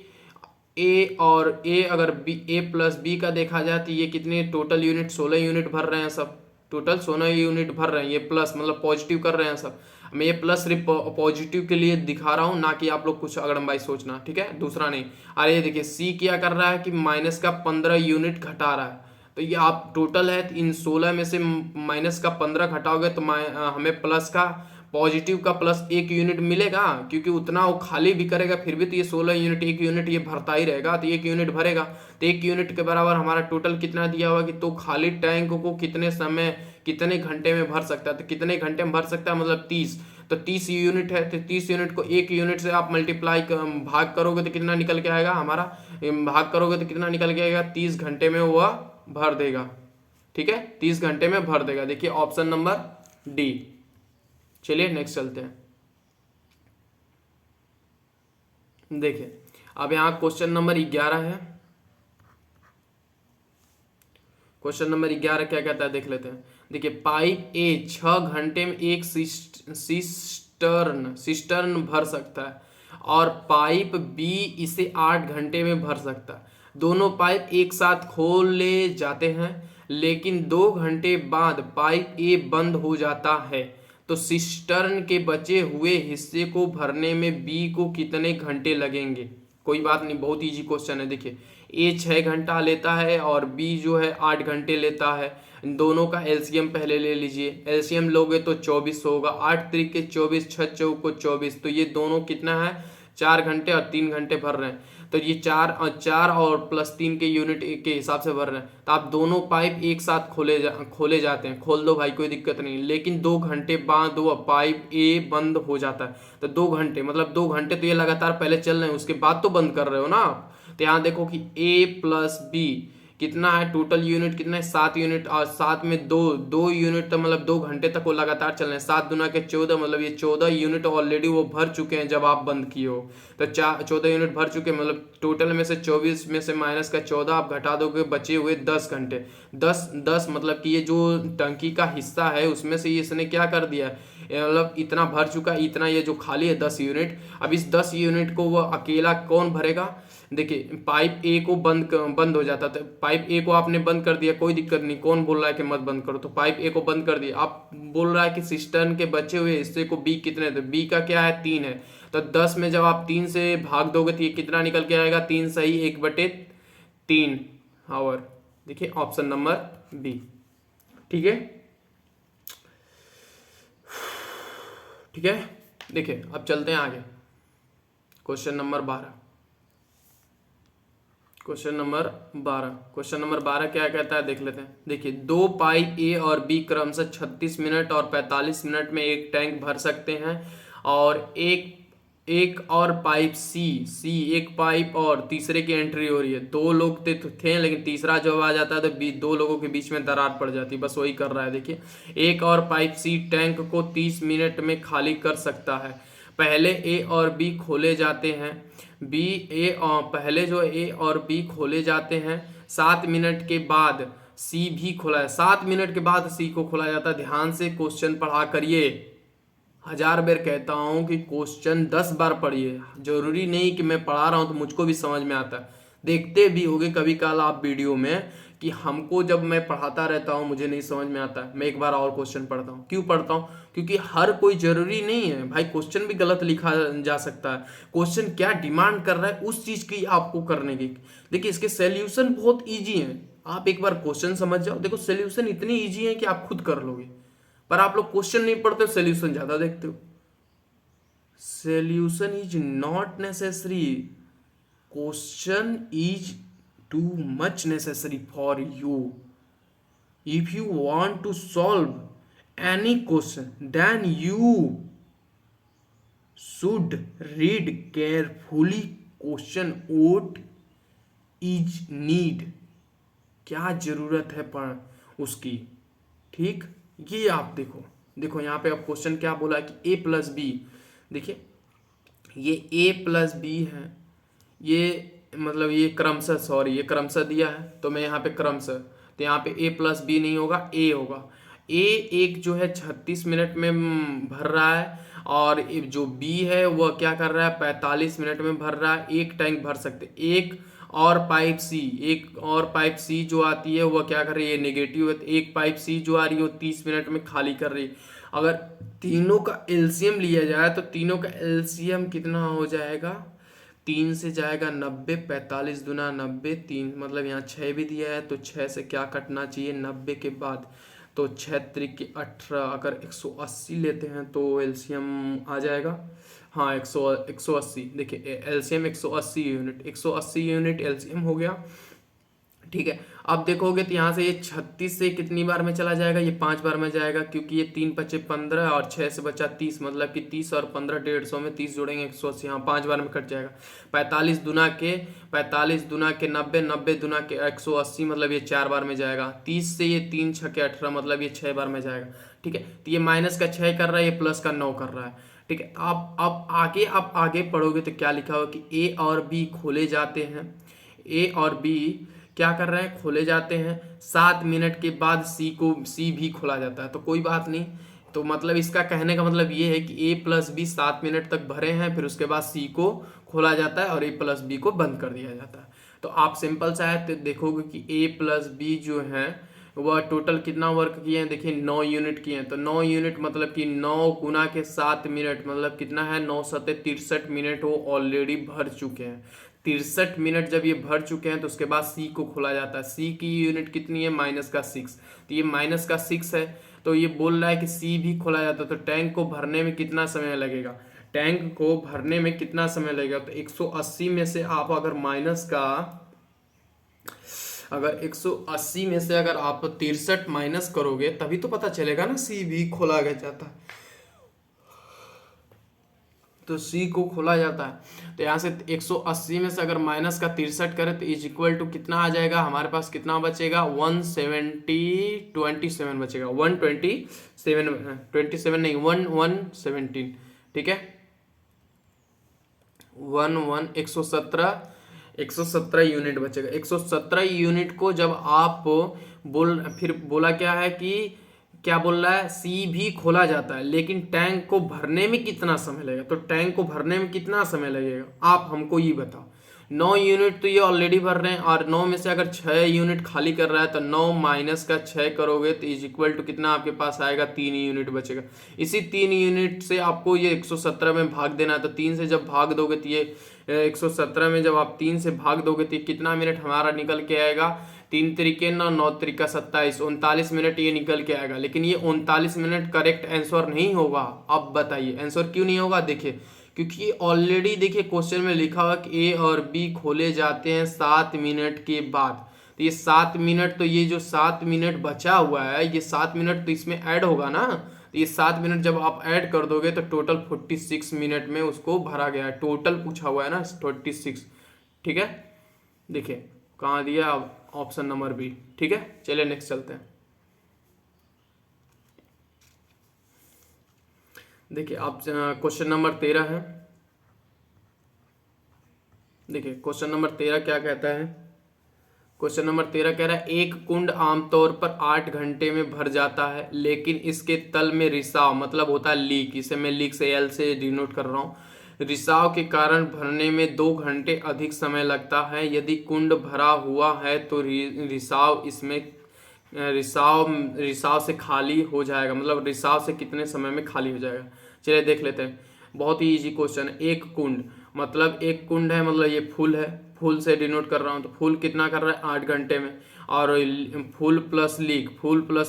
ए और ए अगर बी ए प्लस बी का देखा जाए तो ये कितने टोटल यूनिट 16 यूनिट भर रहे हैं, सब टोटल 16 यूनिट भर रहे हैं। ये प्लस मतलब पॉजिटिव कर रहे हैं सब। मैं ये प्लस सिर्फ पॉजिटिव के लिए दिखा रहा हूँ, ना कि आप लोग कुछ अगड़मबाई सोचना। ठीक है, दूसरा नहीं। अरे ये देखिए सी क्या कर रहा है कि माइनस का 15 यूनिट घटा रहा है, तो ये आप टोटल है इन 16 में से माइनस का 15 घटाओगे तो हमें प्लस का पॉजिटिव का प्लस 1 यूनिट मिलेगा, क्योंकि उतना वो खाली भी करेगा फिर भी तो ये 16 यूनिट 1 यूनिट ये भरता ही रहेगा, तो 1 यूनिट भरेगा तो 1 यूनिट के बराबर हमारा टोटल कितना दिया हुआ कि तो खाली टैंक को कितने समय कितने घंटे में भर सकता है, तो कितने घंटे में भर सकता है मतलब 30, तो 30 यूनिट है, तो 30 यूनिट को 1 यूनिट से आप मल्टीप्लाई भाग करोगे तो कितना निकल के आएगा हमारा, भाग करोगे तो कितना निकल के आएगा 30 घंटे में वह भर देगा। ठीक है, 30 घंटे में भर देगा। देखिए ऑप्शन नंबर डी। चलिए नेक्स्ट चलते हैं। देखिए अब यहाँ क्वेश्चन नंबर 11 है। क्वेश्चन नंबर 11 क्या कहता है देख लेते हैं। देखिए पाइप ए 6 घंटे में एक सिस्टर्न भर सकता है और पाइप बी इसे 8 घंटे में भर सकता है। दोनों पाइप एक साथ खोले जाते हैं, लेकिन 2 घंटे बाद पाइप ए बंद हो जाता है, तो सिस्टर्न के बचे हुए हिस्से को भरने में बी को कितने घंटे लगेंगे। कोई बात नहीं, बहुत इजी क्वेश्चन है। देखिए ए 6 घंटा लेता है और बी जो है 8 घंटे लेता है। दोनों का एलसीएम पहले ले लीजिए, एलसीएम लोगे तो 24 होगा, 8 तरीके 24, 6 चौको 24, तो ये दोनों कितना है 4 घंटे और 3 घंटे भर रहे हैं, तो ये 4 और प्लस 3 के यूनिट के हिसाब से भर रहे हैं। तो आप दोनों पाइप एक साथ खोले जाते हैं, खोल दो भाई कोई दिक्कत नहीं, लेकिन 2 घंटे बाद वो पाइप ए बंद हो जाता है। तो 2 घंटे मतलब 2 घंटे तो ये लगातार पहले चल रहे हैं, उसके बाद तो बंद कर रहे हो ना आप। तो यहाँ देखो कि ए प्लस बी कितना है, टोटल यूनिट कितना है 7 यूनिट, और 7 में 2 यूनिट, तो मतलब 2 घंटे तक वो लगातार चल रहे हैं। 7 दूना के 14, मतलब ये 14 यूनिट ऑलरेडी वो भर चुके हैं जब आप बंद किए हो। तो 14 यूनिट भर चुके हैं, मतलब टोटल में से 24 में से माइनस का 14 आप घटा दोगे, बचे हुए 10 घंटे। 10 मतलब कि ये जो टंकी का हिस्सा है उसमें से इसने क्या कर दिया है, मतलब इतना भर चुका है, इतना ये जो खाली है 10 यूनिट। अब इस 10 यूनिट को वो अकेला कौन भरेगा। देखिए पाइप ए को बंद हो जाता था, पाइप ए को आपने बंद कर दिया, कोई दिक्कत नहीं, कौन बोल रहा है कि मत बंद करो, तो पाइप ए को बंद कर दिया। आप बोल रहा है कि सिस्टर्न के बचे हुए हिस्से को बी कितने, तो बी का क्या है 3 है, तो 10 में जब आप 3 से भाग दोगे तो ये कितना निकल के आएगा 3 सही 1/3 आवर। देखिए ऑप्शन नंबर बी। ठीक है, ठीक है। देखिए अब चलते हैं आगे, क्वेश्चन नंबर 12। क्वेश्चन नंबर 12 क्या कहता है देख लेते हैं। देखिए 2 पाइप ए और बी क्रमशः 36 मिनट और 45 मिनट में एक टैंक भर सकते हैं, और एक और पाइप सी एक पाइप और तीसरे की एंट्री हो रही है। 2 लोग थे लेकिन तीसरा जब आ जाता है तो 2 लोगों के बीच में दरार पड़ जाती है, बस वही कर रहा है। देखिए एक और पाइप सी टैंक को 30 मिनट में खाली कर सकता है। पहले ए और बी खोले जाते हैं, पहले जो ए और बी खोले जाते हैं, 7 मिनट के बाद सी भी खोला है, 7 मिनट के बाद सी को खोला जाता है। ध्यान से क्वेश्चन पढ़ा करिए, 1000 बार कहता हूं कि क्वेश्चन 10 बार पढ़िए, जरूरी नहीं कि मैं पढ़ा रहा हूं तो मुझको भी समझ में आता है। देखते भी होगे कभी कल आप वीडियो में कि हमको जब मैं पढ़ाता रहता हूं मुझे नहीं समझ में आता है, मैं एक बार और क्वेश्चन पढ़ता हूं। क्यों पढ़ता हूं, क्योंकि हर कोई जरूरी नहीं है भाई, क्वेश्चन भी गलत लिखा जा सकता है। क्वेश्चन क्या डिमांड कर रहा है उस चीज की आपको करने की। देखिए इसके सॉल्यूशन बहुत इजी है, आप एक बार क्वेश्चन समझ जाओ, देखो सॉल्यूशन इतनी इजी है कि आप खुद कर लोगे, पर आप लोग क्वेश्चन नहीं पढ़ते, सॉल्यूशन ज्यादा देखते हो। Solution is not necessary, question is too much necessary for you. If you want to solve any question, then you should read carefully question what is need, क्या जरूरत है पर उसकी। ठीक, ये आप देखो यहाँ पे अब क्वेश्चन क्या बोला कि a प्लस बी। देखिए ये a प्लस बी है, ये मतलब ये क्रमशः दिया है, तो मैं यहाँ पे क्रमशः, तो यहाँ पे a प्लस बी नहीं होगा, a होगा। एक जो है 36 मिनट में भर रहा है, और जो बी है वह क्या कर रहा है 45 मिनट में भर रहा है। एक टैंक भर सकते। एक और पाइप सी जो आती है वह क्या कर रही है नेगेटिव है, एक पाइप सी जो आ रही है वो 30 मिनट में खाली कर रही है। अगर तीनों का एलसीएम लिया जाए तो तीनों का एलसीएम कितना हो जाएगा 3 से जाएगा 90, 45 दूना 90, 3 मतलब यहाँ 6 भी दिया है, तो 6 से क्या कटना चाहिए 90 के बाद, तो 6 त्रिक 18। अगर 180 लेते हैं तो एलसीएम आ जाएगा, हाँ 180। देखिए एलसीएम 180 यूनिट, 180 यूनिट एलसीएम हो गया। ठीक है, अब देखोगे तो यहाँ से ये 36 से कितनी बार में चला जाएगा, ये 5 बार में जाएगा, क्योंकि ये 3 बचे 15 और 6 से बचा 30, मतलब कि 30 और 15 150 में 30 जोड़ेंगे 180, यहाँ 5 बार में कट जाएगा। 45 दुना के 90, 90 दुना के 180, मतलब ये 4 बार में जाएगा। 30 से ये 3 6 के 18, मतलब ये 6 बार में जाएगा। ठीक है, तो ये माइनस का 6 कर रहा है, ये प्लस का 9 कर रहा है। ठीक है, अब आगे पढ़ोगे तो क्या लिखा हुआ कि ए और बी खोले जाते हैं, ए और बी क्या कर रहे हैं, खोले जाते हैं। 7 मिनट के बाद सी भी खोला जाता है, तो कोई बात नहीं। तो मतलब इसका कहने का मतलब ये है कि ए प्लस बी 7 मिनट तक भरे हैं, फिर उसके बाद सी को खोला जाता है और ए प्लस बी को बंद कर दिया जाता है। तो आप सिंपल सा है, तो देखोगे कि ए प्लस बी जो है वह टोटल कितना वर्क किए हैं, देखिए 9 यूनिट किए हैं। तो 9 यूनिट मतलब कि 9 गुना के 7 मिनट, मतलब कितना है 9 सत्ते 63 मिनट वो ऑलरेडी भर चुके हैं। 63 मिनट जब ये भर चुके हैं तो उसके बाद सी को खोला जाता है। सी की यूनिट कितनी है माइनस का 6, तो ये माइनस का 6 है। तो ये बोल रहा है कि सी भी खोला जाता है, तो टैंक को भरने में कितना समय लगेगा, टैंक को भरने में कितना समय लगेगा। तो 180 में से आप अगर माइनस का, अगर 180 में से अगर आप 63 माइनस करोगे तभी तो पता चलेगा ना सी भी खोला गया जाता है। तो सी को खोला जाता है, तो यहाँ से 180 में से अगर माइनस का 63 करें तो इज इक्वल टू कितना आ जाएगा, हमारे पास कितना बचेगा 127 बचेगा, 127 नहीं 117। ठीक है, 117 यूनिट बचेगा। 117 यूनिट को जब आप फिर बोला क्या है कि क्या बोल रहा है, सी भी खोला जाता है, लेकिन टैंक को भरने में कितना समय लगेगा। तो टैंक को भरने में कितना समय लगेगा आप हमको ये बताओ। 9 यूनिट तो ये ऑलरेडी भर रहे हैं, और 9 में से अगर 6 यूनिट खाली कर रहा है तो 9 माइनस का 6 करोगे तो इज इक्वल टू कितना आपके पास आएगा, 3 यूनिट बचेगा। इसी 3 यूनिट से आपको ये 117 में भाग देना है, तो 3 से जब भाग दोगे तो ये 117 में जब आप 3 से भाग दोगे तो कितना मिनट हमारा निकल के आएगा, 3 तरीके 9, 9 तरीका 27, 39 मिनट ये निकल के आएगा। लेकिन ये 39 मिनट करेक्ट आंसर नहीं होगा। अब बताइए आंसर क्यों नहीं होगा, देखिए क्योंकि ऑलरेडी देखिए क्वेश्चन में लिखा हुआ कि ए और बी खोले जाते हैं 7 मिनट के बाद। तो ये 7 मिनट, तो ये जो 7 मिनट बचा हुआ है, ये 7 मिनट तो इसमें ऐड होगा ना। तो ये 7 मिनट जब आप ऐड कर दोगे तो टोटल 46 मिनट में उसको भरा गया है। टोटल पूछा हुआ है ना 46। ठीक है, देखिए कहाँ दिया, ऑप्शन नंबर बी। ठीक है, चलिए नेक्स्ट चलते हैं। देखिए आप क्वेश्चन नंबर 13 है। देखिए क्वेश्चन नंबर 13 क्या कहता है। क्वेश्चन नंबर 13 कह रहा है एक कुंड आमतौर पर 8 घंटे में भर जाता है, लेकिन इसके तल में रिसाव, मतलब होता है लीक, इसे मैं लीक से एल से डिनोट कर रहा हूँ, रिसाव के कारण भरने में 2 घंटे अधिक समय लगता है। यदि कुंड भरा हुआ है तो रिसाव इसमें रिसाव से खाली हो जाएगा, मतलब रिसाव से कितने समय में खाली हो जाएगा। चलिए देख लेते हैं, बहुत ही इजी क्वेश्चन है। एक कुंड मतलब एक कुंड है, मतलब ये फुल है, फुल से डिनोट कर रहा हूँ, तो फुल कितना कर रहा है 8 घंटे में, और फुल प्लस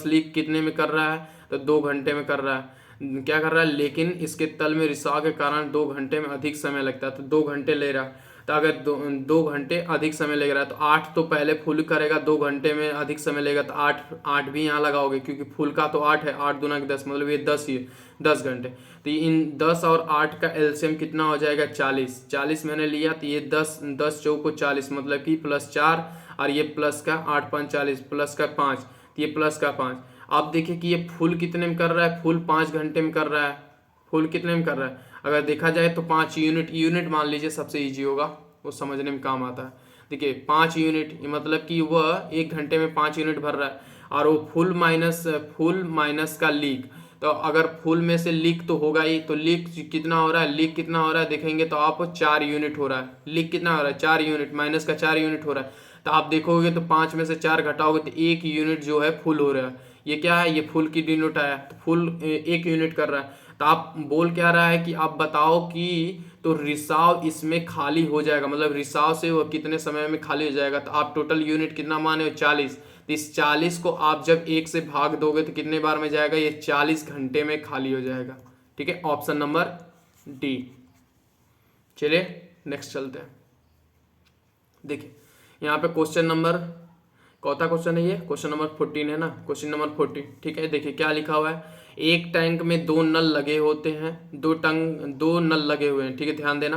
लीक कितने में कर रहा है, तो 2 घंटे में कर रहा है। क्या कर रहा है, लेकिन इसके तल में रिसाव के कारण 2 घंटे में अधिक समय लगता है, तो 2 घंटे ले रहा है। तो अगर 2 घंटे अधिक समय लग रहा है तो 8 तो पहले फुल करेगा, 2 घंटे में अधिक समय लेगा, तो 8 भी यहाँ लगाओगे, क्योंकि फुल का तो 8 है, 8 दूना के 10, मतलब ये 10 ही 10 घंटे। तो इन 10 और 8 का एलसीएम कितना हो जाएगा 40 मैंने लिया, तो ये 10 चौको 40, मतलब कि +4, और ये प्लस का 8 5 40, प्लस का 5, तो ये प्लस का 5। आप देखिए कि ये फुल कितने में कर रहा है, फुल 5 घंटे में कर रहा है। फुल कितने में कर रहा है, अगर देखा जाए तो 5 यूनिट मान लीजिए, सबसे इजी होगा, वो समझने में काम आता है। देखिए 5 यूनिट मतलब कि वह 1 घंटे में 5 यूनिट भर रहा है, और वो फुल माइनस का लीक। तो अगर फुल में से लीक तो होगा ही, तो लीक कितना हो रहा है, देखेंगे तो आप 4 यूनिट हो रहा है। लीक कितना हो रहा है 4 यूनिट, माइनस का 4 यूनिट हो रहा है। तो आप देखोगे तो 5 में से 4 घटाओगे तो 1 यूनिट जो है फुल हो रहा है। ये क्या है, ये फुल की डिनोट आया, तो फुल 1 यूनिट कर रहा है। तो आप बोल क्या रहा है कि आप बताओ कि तो रिसाव इसमें खाली हो जाएगा, मतलब रिसाव से वो कितने समय में खाली हो जाएगा। तो आप टोटल यूनिट कितना माने हो, 40। तो इस 40 को आप जब 1 से भाग दोगे तो कितने बार में जाएगा, ये 40 घंटे में खाली हो जाएगा। ठीक है, ऑप्शन नंबर डी। चलिए नेक्स्ट चलते हैं। देखिए यहाँ पे क्वेश्चन नंबर, कौन क्वेश्चन है ये, क्वेश्चन नंबर 14 है ना, क्वेश्चन नंबर 14। ठीक है, देखिए क्या लिखा हुआ है, एक टैंक में 2 नल लगे होते हैं, 2 नल लगे हुए हैं। ठीक है, ध्यान देना,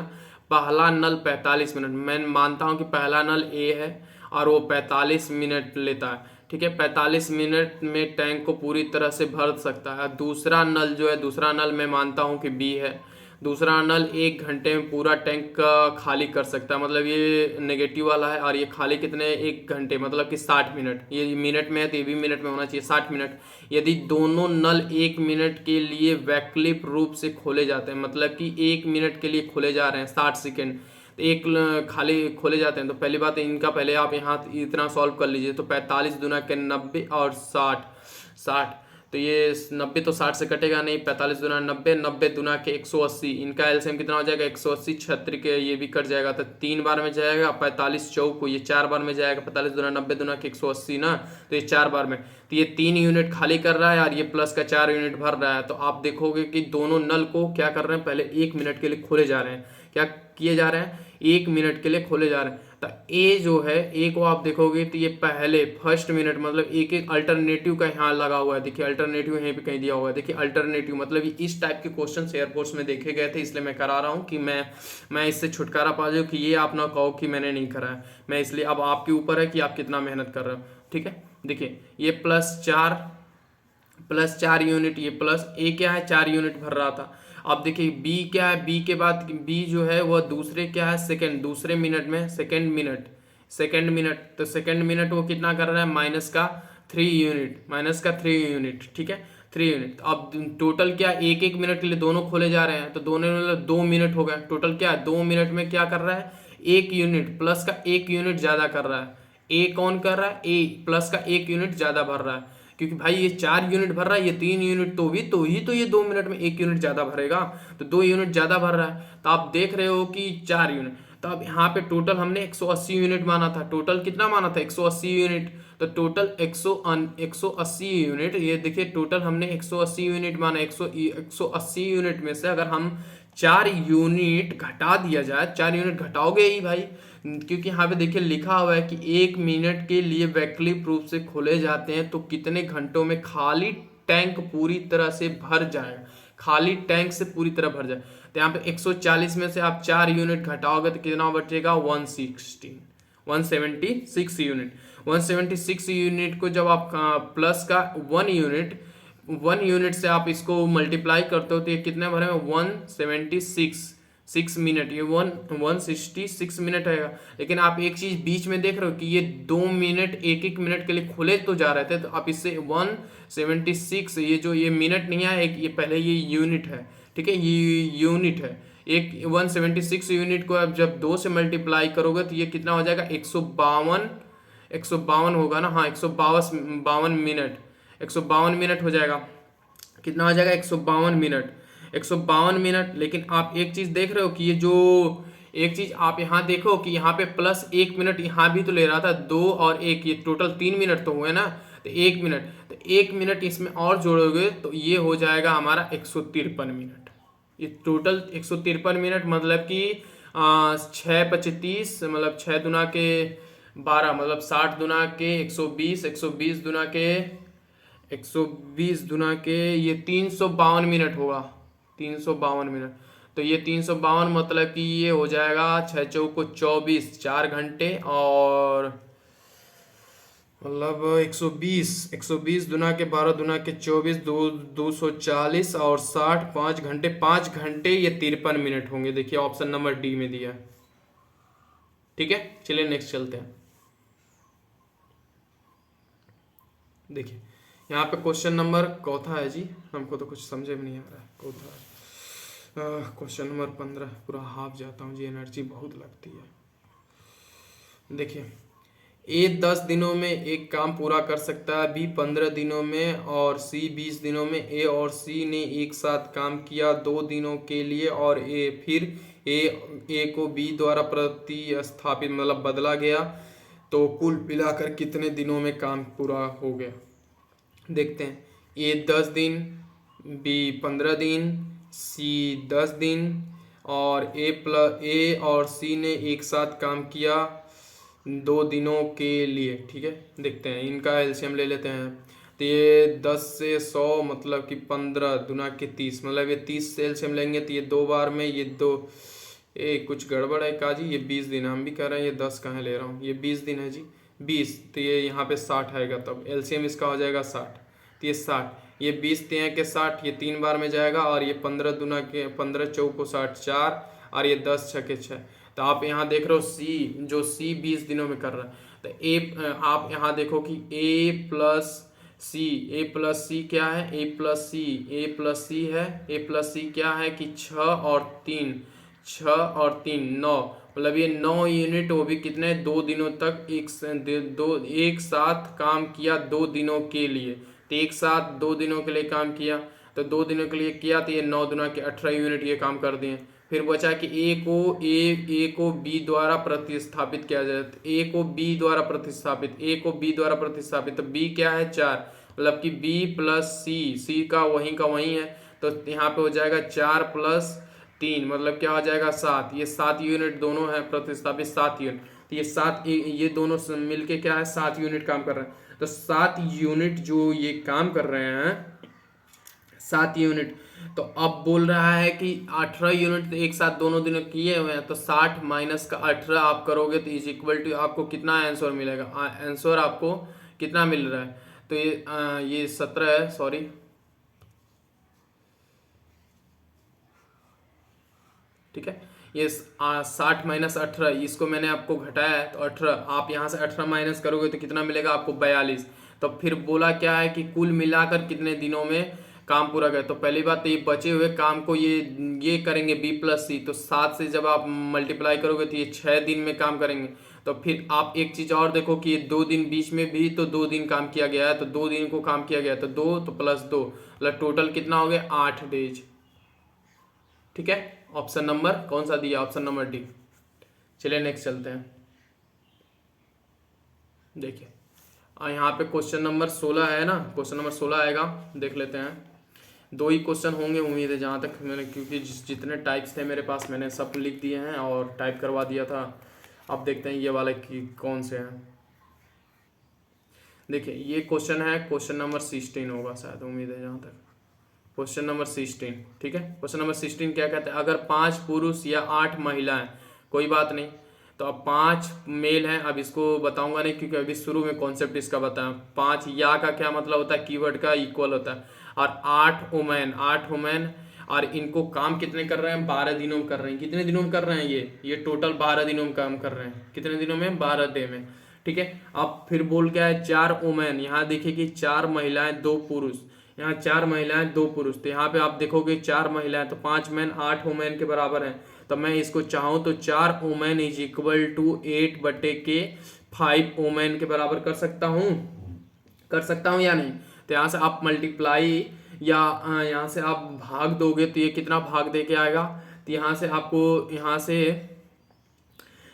पहला नल 45 मिनट, मैं मानता हूं कि पहला नल ए है और वो 45 मिनट लेता है। ठीक है, 45 मिनट में टैंक को पूरी तरह से भर सकता है। दूसरा नल जो है, दूसरा नल मैं मानता हूं कि बी है, दूसरा नल 1 घंटे में पूरा टैंक का खाली कर सकता है, मतलब ये नेगेटिव वाला है। और ये खाली कितने, 1 घंटे मतलब कि 60 मिनट, ये मिनट में है तो ये भी मिनट में होना चाहिए, 60 मिनट। यदि दोनों नल 1 मिनट के लिए वैकल्पिक रूप से खोले जाते हैं, मतलब कि 1 मिनट के लिए खोले जा रहे हैं 60 सेकेंड, तो एक खाली खोले जाते हैं, तो पहली बात इनका पहले आप यहाँ इतना सॉल्व कर लीजिए। तो 45 दूना के 90 और 60, तो ये 90 तो 60 से कटेगा नहीं, 45 दूना 90, 90 दूना के 180, इनका एलसीएम कितना हो जाएगा, 180, 76 के ये भी कट जाएगा, तो 3 बार में जाएगा। 45 चौक को ये 4 बार में जाएगा, 45 दूना 90 दूना के 180 ना, तो ये 4 बार में, तो ये 3 यूनिट खाली कर रहा है और ये प्लस का 4 यूनिट भर रहा है। तो आप देखोगे कि दोनों नल को क्या कर रहे हैं, पहले 1 मिनट के लिए खोले जा रहे हैं, क्या किए जा रहे हैं, 1 मिनट के लिए खोले जा रहे हैं। तो ए जो है, ए को आप देखोगे तो ये पहले फर्स्ट मिनट, मतलब एक एक अल्टरनेटिव का यहाँ लगा हुआ है, देखिए अल्टरनेटिव यहीं पे कहीं दिया हुआ है, देखिए अल्टरनेटिव, मतलब ये इस टाइप के क्वेश्चन एयरफोर्स में देखे गए थे, इसलिए मैं करा रहा हूँ कि मैं इससे छुटकारा पा जाऊँ, कि ये आप ना कहो कि मैंने नहीं करा है, मैं इसलिए अब आपके ऊपर है कि आप कितना मेहनत कर रहे हो। ठीक है, देखिए ये +4 यूनिट, ये प्लस ए क्या है, 4 यूनिट भर रहा था। अब देखिए बी क्या है, बी के बाद बी जो है वह दूसरे क्या है, सेकंड, दूसरे मिनट में सेकंड मिनट, तो सेकंड मिनट वो कितना कर रहा है, -3 यूनिट। ठीक है, 3 यूनिट। अब टोटल क्या, 1 1 मिनट के लिए दोनों खोले जा रहे हैं, तो दोनों मतलब 2 मिनट हो गया टोटल। क्या है, 2 मिनट में क्या कर रहा है, 1 यूनिट प्लस का 1 यूनिट ज्यादा कर रहा है। ए कौन कर रहा है, ए प्लस का 1 यूनिट ज्यादा भर रहा है, क्योंकि भाई ये 4 यूनिट भर रहा है, ये 3 यूनिट, तो ये 2 मिनट में 1 यूनिट ज्यादा भरेगा, तो 2 यूनिट ज्यादा भर रहा है। तो आप देख रहे हो कि 4 यूनिट, तो अब यहाँ पे टोटल हमने 180 यूनिट माना था, टोटल कितना माना था, 180 यूनिट, तो टोटल 180 यूनिट, ये देखिए टोटल हमने 180 यूनिट माना। 180 यूनिट में से अगर हम 4 यूनिट घटा दिया जाए, 4 यूनिट घटाओगे ही भाई, क्योंकि यहाँ पे देखिए लिखा हुआ है कि 1 मिनट के लिए वैकल्पिक रूप से खोले जाते हैं, तो कितने घंटों में खाली टैंक पूरी तरह से भर जाए, खाली टैंक से पूरी तरह भर जाए। तो यहाँ पे 140 में से आप 4 यूनिट घटाओगे तो कितना बचेगा, 176 यूनिट। 176 यूनिट को जब आप प्लस का 1 यूनिट से आप इसको मल्टीप्लाई करते हो तो ये कितने भरे में, 176 मिनट, ये 166 मिनट आएगा। लेकिन आप एक चीज बीच में देख रहे हो कि ये 2 मिनट 1 1 मिनट के लिए खुले तो जा रहे थे, तो आप इससे 176, ये जो ये मिनट नहीं है, एक ये पहले ये यूनिट है, ठीक है, ये यूनिट है, एक 176 यूनिट को आप जब 2 से मल्टीप्लाई करोगे तो ये कितना हो जाएगा, 152 होगा ना, हाँ 152 मिनट, 152 मिनट हो जाएगा, कितना हो जाएगा, 152 मिनट। लेकिन आप एक चीज देख रहे हो कि ये जो एक चीज आप यहाँ देखो कि यहाँ पे +1 मिनट यहाँ भी तो ले रहा था, 2 और 1, ये टोटल 3 मिनट तो हुए ना, तो 1 मिनट, तो 1 मिनट इसमें और जोड़ोगे तो ये हो जाएगा हमारा 153 मिनट। ये टोटल 153 मिनट, मतलब कि 6 × 25 मतलब 6 दूना के 12, मतलब 60 दूना के 120, 120 दूना के 120 दूना के ये 352 मिनट होगा, 352 मिनट। तो ये 352 मतलब कि ये हो जाएगा 6 चौको 24, 4 घंटे, और मतलब 120 दूना के 12 दूना के 24, 240 और 60, 5 घंटे, 5 घंटे ये 53 मिनट होंगे। देखिए ऑप्शन नंबर डी में दिया है। ठीक है, चलिए नेक्स्ट चलते हैं। देखिए यहाँ पे क्वेश्चन नंबर कौथा है जी, हमको तो कुछ समझे में नहीं आ रहा है, कौथा क्वेश्चन नंबर 15, पूरा हाफ जाता हूँ जी, एनर्जी बहुत लगती है। देखिए ए 10 दिनों में एक काम पूरा कर सकता है, बी 15 दिनों में और सी 20 दिनों में। ए और सी ने एक साथ काम किया 2 दिनों के लिए और ए को बी द्वारा प्रतिस्थापित मतलब बदला गया, तो कुल मिलाकर कितने दिनों में काम पूरा हो गया। देखते हैं, ए 10 दिन, बी 15 दिन, सी 10 दिन और ए और सी ने एक साथ काम किया 2 दिनों के लिए। ठीक है, देखते हैं, इनका एलसीएम ले लेते हैं। तो ये 10 से 100 मतलब कि 15 दूना के 30, मतलब ये 30 से एलसीएम लेंगे तो ये 2 बार में ये दो, कुछ गड़बड़ है काजी, ये 20 दिन हम भी कह रहे हैं, ये 10 कहाँ ले रहा हूँ, ये 20 दिन है जी, 20, तो ये यहाँ पे 60 आएगा, तब एलसीएम इसका हो जाएगा 60। तो ये 60, ये 20 तिया के 60, ये 3 बार में जाएगा और ये 15 दूना के 15 चौको 60 4 और ये 10 छके 6। तो आप यहाँ देख रहे हो सी 20 दिनों में कर रहा है। तो आप यहाँ देखो कि ए प्लस सी क्या है, ए प्लस सी है, ए प्लस सी क्या है कि 6 और 3 9, मतलब ये 9 यूनिट, वो भी कितने 2 दिनों तक एक साथ काम किया 2 दिनों के लिए। तो एक साथ 2 दिनों के लिए काम किया, तो 2 दिनों के लिए किया, तो ये 9 दुना के 18 यूनिट ये काम कर दिए। फिर बचा कि ए को बी द्वारा प्रतिस्थापित किया जाए, तो ए को बी द्वारा प्रतिस्थापित, तो बी क्या है 4, मतलब कि बी प्लस सी का वहीं है, तो यहाँ पे हो जाएगा 4 प्लस 3, मतलब क्या हो जाएगा 7, ये 7 यूनिट दोनों है प्रतिस्थापित 7 यूनिट, तो ये दोनों मिलके क्या है 7 यूनिट काम कर रहे हैं। तो 7 यूनिट जो ये काम कर रहे हैं, 7 यूनिट, तो अब बोल रहा है कि 18 यूनिट एक साथ दोनों दिनों किए हुए हैं, तो 60 माइनस का 18 आप करोगे तो इज इक्वल टू आपको कितना आंसर मिलेगा, आंसर आपको कितना मिल रहा है, तो ये 17 है, सॉरी, ठीक है, ये 60 माइनस 18, इसको मैंने आपको घटाया है, तो 18, आप यहाँ से 18 माइनस करोगे तो कितना मिलेगा आपको 42। तो फिर बोला क्या है कि कुल मिलाकर कितने दिनों में काम पूरा करे। तो पहली बात तो ये बचे हुए काम को ये करेंगे बी प्लस सी, तो 7 से जब आप मल्टीप्लाई करोगे तो ये 6 दिन में काम करेंगे। तो फिर आप एक चीज और देखो कि ये 2 दिन बीच में भी तो 2 दिन काम किया गया है, तो 2 दिन को काम किया गया है, तो 2 तो प्लस 2, मतलब टोटल कितना हो गया 8 डेज। ठीक है, ऑप्शन नंबर कौन सा दिया, ऑप्शन नंबर डी। चलिए नेक्स्ट चलते हैं। देखिए यहाँ पे क्वेश्चन नंबर 16 है ना, क्वेश्चन नंबर 16 आएगा, देख लेते हैं। 2 ही क्वेश्चन होंगे उम्मीद है, जहाँ तक मैंने, क्योंकि जितने टाइप्स थे मेरे पास मैंने सब लिख दिए हैं और टाइप करवा दिया था। अब देखते हैं ये वाले कि कौन से हैं। देखिए ये क्वेश्चन है, क्वेश्चन नंबर 16 होगा शायद, उम्मीद है जहाँ तक, क्वेश्चन नंबर 16। ठीक है, क्वेश्चन नंबर 16 क्या कहते हैं, अगर 5 पुरुष या 8 महिलाएं, कोई बात नहीं, तो अब 5 मेल हैं, अब इसको बताऊंगा नहीं क्योंकि अभी शुरू में कॉन्सेप्ट इसका बताया। 5 या का क्या मतलब होता है, कीवर्ड का इक्वल होता है, और 8 वुमेन, और इनको काम कितने कर रहे हैं 12 दिनों में कर रहे हैं। कितने दिनों में कर रहे हैं, ये टोटल 12 दिनों में काम कर रहे हैं। कितने दिनों में, 12 डे में। ठीक है, अब फिर बोल क्या है 4 वुमेन, यहाँ देखिए कि 4 महिलाएं 2 पुरुष, यहाँ 4 महिलाएं 2 पुरुष, तो यहाँ पे आप देखोगे 4 महिलाएं तो 5 मैन 8 वुमेन के बराबर हैं। तो मैं इसको चाहूँ तो 4 वुमेन इज इक्वल टू 8 बटे के 5 वुमेन के बराबर कर सकता हूँ या नहीं। तो यहाँ से आप मल्टीप्लाई या यहाँ से आप भाग दोगे तो ये कितना भाग दे के आएगा, तो यहाँ से आपको, यहाँ से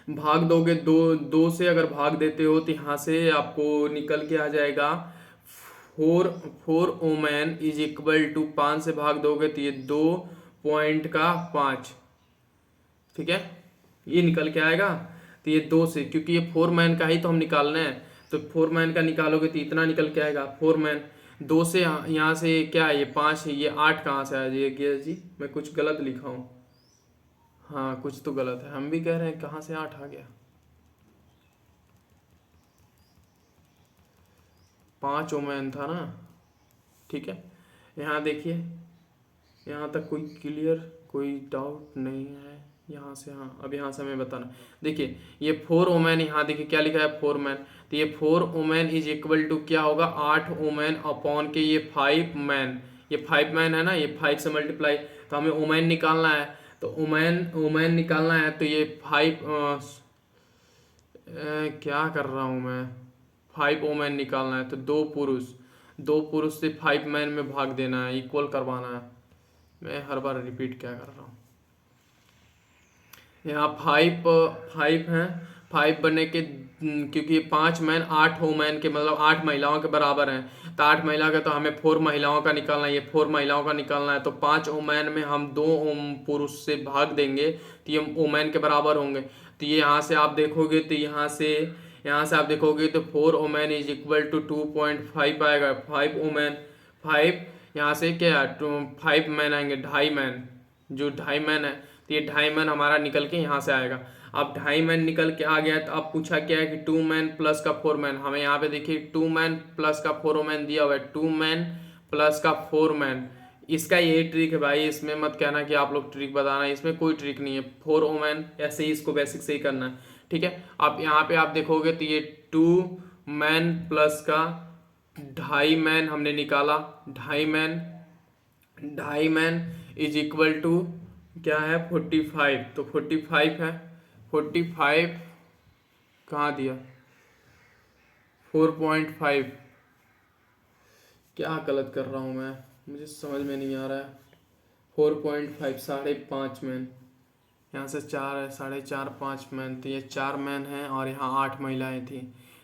भाग दोगे, दो से अगर भाग देते हो तो यहाँ से आपको निकल के आ जाएगा 4 वुमेन इज इक्वल टू 5 से भाग दोगे तो ये 2.5। ठीक है, ये निकल के आएगा। तो ये 2 से, क्योंकि ये 4 मैन का ही तो हम निकालना है, तो 4 मैन का निकालोगे तो इतना निकल के आएगा 4 मैन। 2 से यहाँ से क्या है, ये 5 है, ये 8 कहाँ से आ जाएगा जी, मैं कुछ गलत लिखा हूँ, हाँ कुछ तो गलत है, हम भी कह रहे हैं कहाँ से 8 आ गया, 5 वुमेन था ना। ठीक है, यहाँ देखिए, यहाँ तक कोई क्लियर, कोई डाउट नहीं है यहाँ से, हाँ अब यहाँ से हमें बताना। देखिए ये 4 वुमेन, यहाँ देखिए क्या लिखा है 4 मैन, तो ये 4 वुमेन इज इक्वल टू क्या होगा 8 वुमेन अपॉन के ये 5 मैन, ये 5 मैन है ना, ये 5 से मल्टीप्लाई, तो हमें वुमेन निकालना है, तो वुमेन निकालना है, तो ये 5 क्या कर रहा हूँ मैं? 5 वोमेन निकालना है तो दो पुरुष से 5 मैन में भाग देना है, इक्वल करवाना है। मैं हर बार रिपीट क्या कर रहा हूँ? यहाँ 5 हैं। 5 बनने के क्योंकि 5 मैन 8 वोमेन के मतलब 8 महिलाओं के बराबर हैं, तो 8 महिला का तो हमें 4 महिलाओं का निकालना है, ये 4 महिलाओं का निकालना है। तो 5 वोमेन में हम 2 पुरुष से भाग देंगे तो ये वोमेन के बराबर होंगे। तो ये यहाँ से आप देखोगे तो यहाँ से आप देखोगे तो 4 वोमेन इज इक्वल टू 2.5 आएगा। 5 वोमेन 5 यहाँ से क्या है 5 मैन आएंगे, 2.5 मैन, जो 2.5 मैन है तो ये 2.5 मैन हमारा निकल के यहाँ से आएगा। अब 2.5 मैन निकल के आ गया तो अब पूछा क्या है कि 2 मैन प्लस का 4 मैन। हमें यहाँ पे देखिए 2 मैन प्लस का 4 मैन दिया हुआ है, 2 मैन प्लस का 4 मैन। इसका यही ट्रिक है भाई, इसमें मत कहना कि आप लोग ट्रिक बताना, इसमें कोई ट्रिक नहीं है। 4 वोमेन ऐसे ही इसको बेसिक से ही करना है, ठीक है। अब यहाँ पे आप देखोगे तो ये 2 मैन प्लस का 2.5 मैन हमने निकाला। 2.5 मैन इज इक्वल टू क्या है 45। तो 45 है, 45 कहाँ दिया 4.5। क्या गलत कर रहा हूँ मैं, मुझे समझ में नहीं आ रहा है। 4.5 5.5 मैन, यहाँ से 4 है, 4.5 5 मैन, तो ये 4 मैन हैं और यहाँ 8 महिलाएं थी,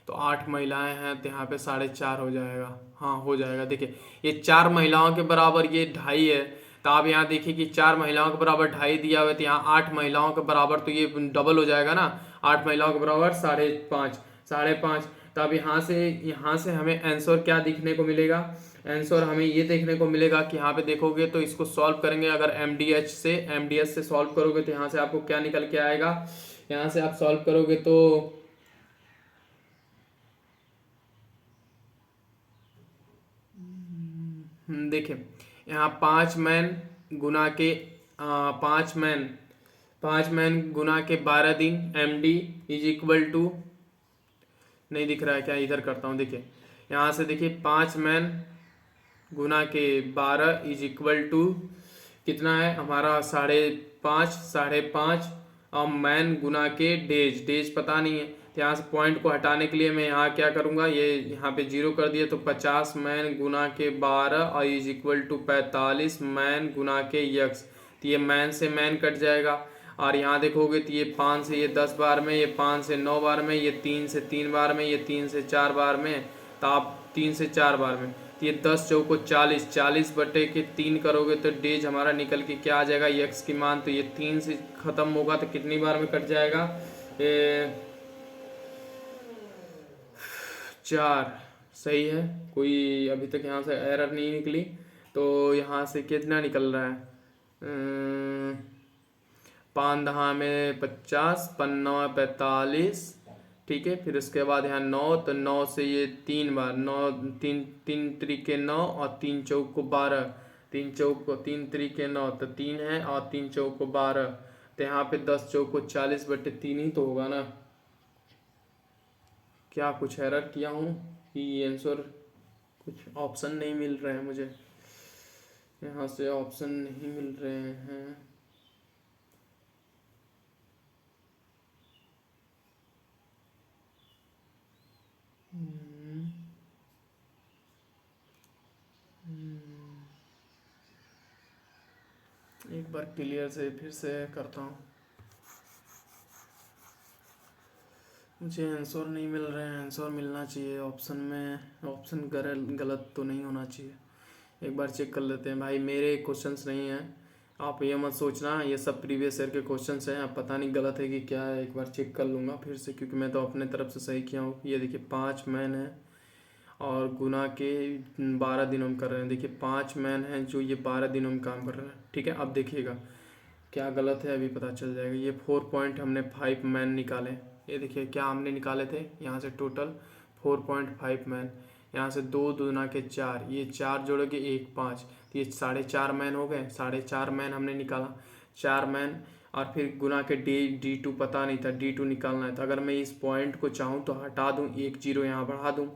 तो 8 महिलाएं हैं तो यहाँ पे 4.5 हो जाएगा। हाँ हो जाएगा। देखिए ये 4 महिलाओं के बराबर ये 2.5 है, तो आप यहाँ देखिए कि 4 महिलाओं के बराबर 2.5 दिया हुआ है, तो यहाँ 8 महिलाओं के बराबर तो ये डबल हो जाएगा ना। 8 महिलाओं के बराबर 5.5। तो अब यहाँ से हमें आंसर क्या दिखने को मिलेगा? आंसर हमें ये देखने को मिलेगा कि यहाँ पे देखोगे तो इसको सॉल्व करेंगे अगर एमडीएच से सॉल्व करोगे तो यहाँ से आपको क्या निकल के आएगा? यहाँ से आप सॉल्व करोगे तो देखिए यहाँ 5 मैन गुना के 5 मैन गुना के 12 दिन एमडी इज इक्वल टू, नहीं दिख रहा है क्या, इधर करता हूँ। देखिए यहाँ से देखिए 5 मैन गुना के 12 इज इक्वल टू कितना है हमारा 5.5 और मैन गुना के डेज पता नहीं है, तो यहाँ से पॉइंट को हटाने के लिए मैं यहाँ क्या करूँगा, ये यहाँ पे 0 कर दिया तो 50 मैन गुना के 12 और इज इक्वल टू 45 मैन गुना के यक्स। तो ये मैन से मैन कट जाएगा और यहाँ देखोगे तो ये 5 से ये 10 बार में, ये 5 से 9 बार में, ये 3 से 3 बार में, ये 3 से 4 बार में, तो आप 3 से 4 बार में, तो ये 10 चौको 40 बटे के 3 करोगे तो डेज हमारा निकल के क्या आ जाएगा यक्स की मान। तो ये 3 से ख़त्म होगा तो कितनी बार में कट जाएगा? 4। सही है, कोई अभी तक यहाँ से एरर नहीं निकली। तो यहाँ से कितना निकल रहा है? 5 दहा में 50, 5 45, ठीक है। फिर उसके बाद यहाँ 9, तो 9 से ये 3 बार, 9 3 तरीके 9 और 3 चौक को 12, 3 तरीके 9 तो 3 है और 3 चौक को 12, तो यहाँ पे 10 चौक को 40 बटे 3 ही तो होगा ना। क्या कुछ एरर किया हूँ कि आंसर कुछ ऑप्शन नहीं मिल रहे हैं मुझे, यहाँ से ऑप्शन नहीं मिल रहे हैं। एक बार क्लियर से फिर से करता हूँ, मुझे आंसर नहीं मिल रहे हैं। आंसर मिलना चाहिए ऑप्शन में, ऑप्शन गलत तो नहीं होना चाहिए। एक बार चेक कर लेते हैं भाई, मेरे क्वेश्चंस नहीं हैं, आप ये मत सोचना ये सब प्रीवियस ईयर के क्वेश्चंस हैं। आप पता नहीं गलत है कि क्या है, एक बार चेक कर लूँगा फिर से, क्योंकि मैं तो अपने तरफ से सही किया हूँ। ये देखिए 5 मैन है और गुना के 12 दिनों में कर रहे हैं। देखिए 5 मैन हैं जो ये 12 दिनों में काम कर रहे हैं, ठीक है। अब देखिएगा क्या गलत है, अभी पता चल जाएगा। ये 4.5 मैन निकाले, ये देखिए क्या हमने निकाले थे यहाँ से टोटल 4.5 मैन, यहाँ से 2 दूना के 4, ये 4 जोड़ोगे 1 5, तो ये 4.5 मैन हो गए। 4.5 मैन हमने निकाला, 4 मैन और फिर गुना के D2 पता नहीं था, D2 निकालना है। तो अगर मैं इस पॉइंट को चाहूँ तो हटा दूँ, 1 0 यहाँ बढ़ा दूँ,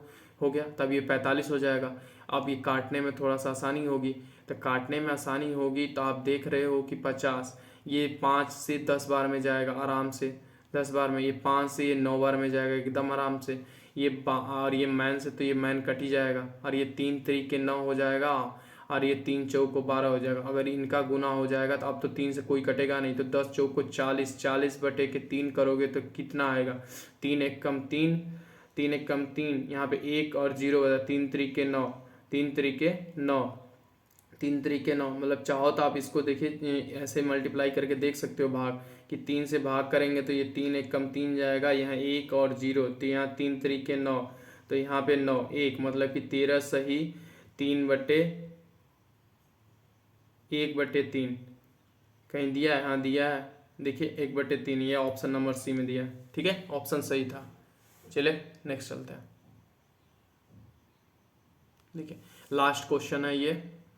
हो गया, तब ये 45 हो जाएगा। अब ये काटने में थोड़ा सा आसानी होगी, तो काटने में आसानी होगी तो आप देख रहे हो कि 50 ये 5 से 10 बार में जाएगा आराम से, 10 बार में, ये 5 से ये 9 बार में जाएगा एकदम आराम से। और ये मैन से तो ये मैन कट ही जाएगा, और ये 3 तरीके 9 हो जाएगा, और ये 3 चौको 12 हो जाएगा। अगर इनका गुना हो जाएगा तो अब तो 3 से कोई कटेगा नहीं, तो 10 चौको 40, 40 बटे के 3 करोगे तो कितना आएगा? 3 एक कम 3, 3 एक कम 3, यहाँ पे 1 और 0 बचा, 3 तरीके 9, 3 तरीके 9, 3 तरीके 9। मतलब चाहो तो आप इसको देखिए ऐसे मल्टीप्लाई करके देख सकते हो भाग, कि 3 से भाग करेंगे तो ये 3 एक कम 3 जाएगा, यहाँ 1 और 0, तो यहाँ 3 तरीके 9, तो यहाँ पे 9 1, मतलब कि 13 सही 3 बटे 1/3। कहीं दिया है? हाँ दिया है, देखिए 1/3, ये ऑप्शन नंबर सी में दिया है। ठीक है, ऑप्शन सही था। चलिए नेक्स्ट चलते हैं। देखिए लास्ट क्वेश्चन है ये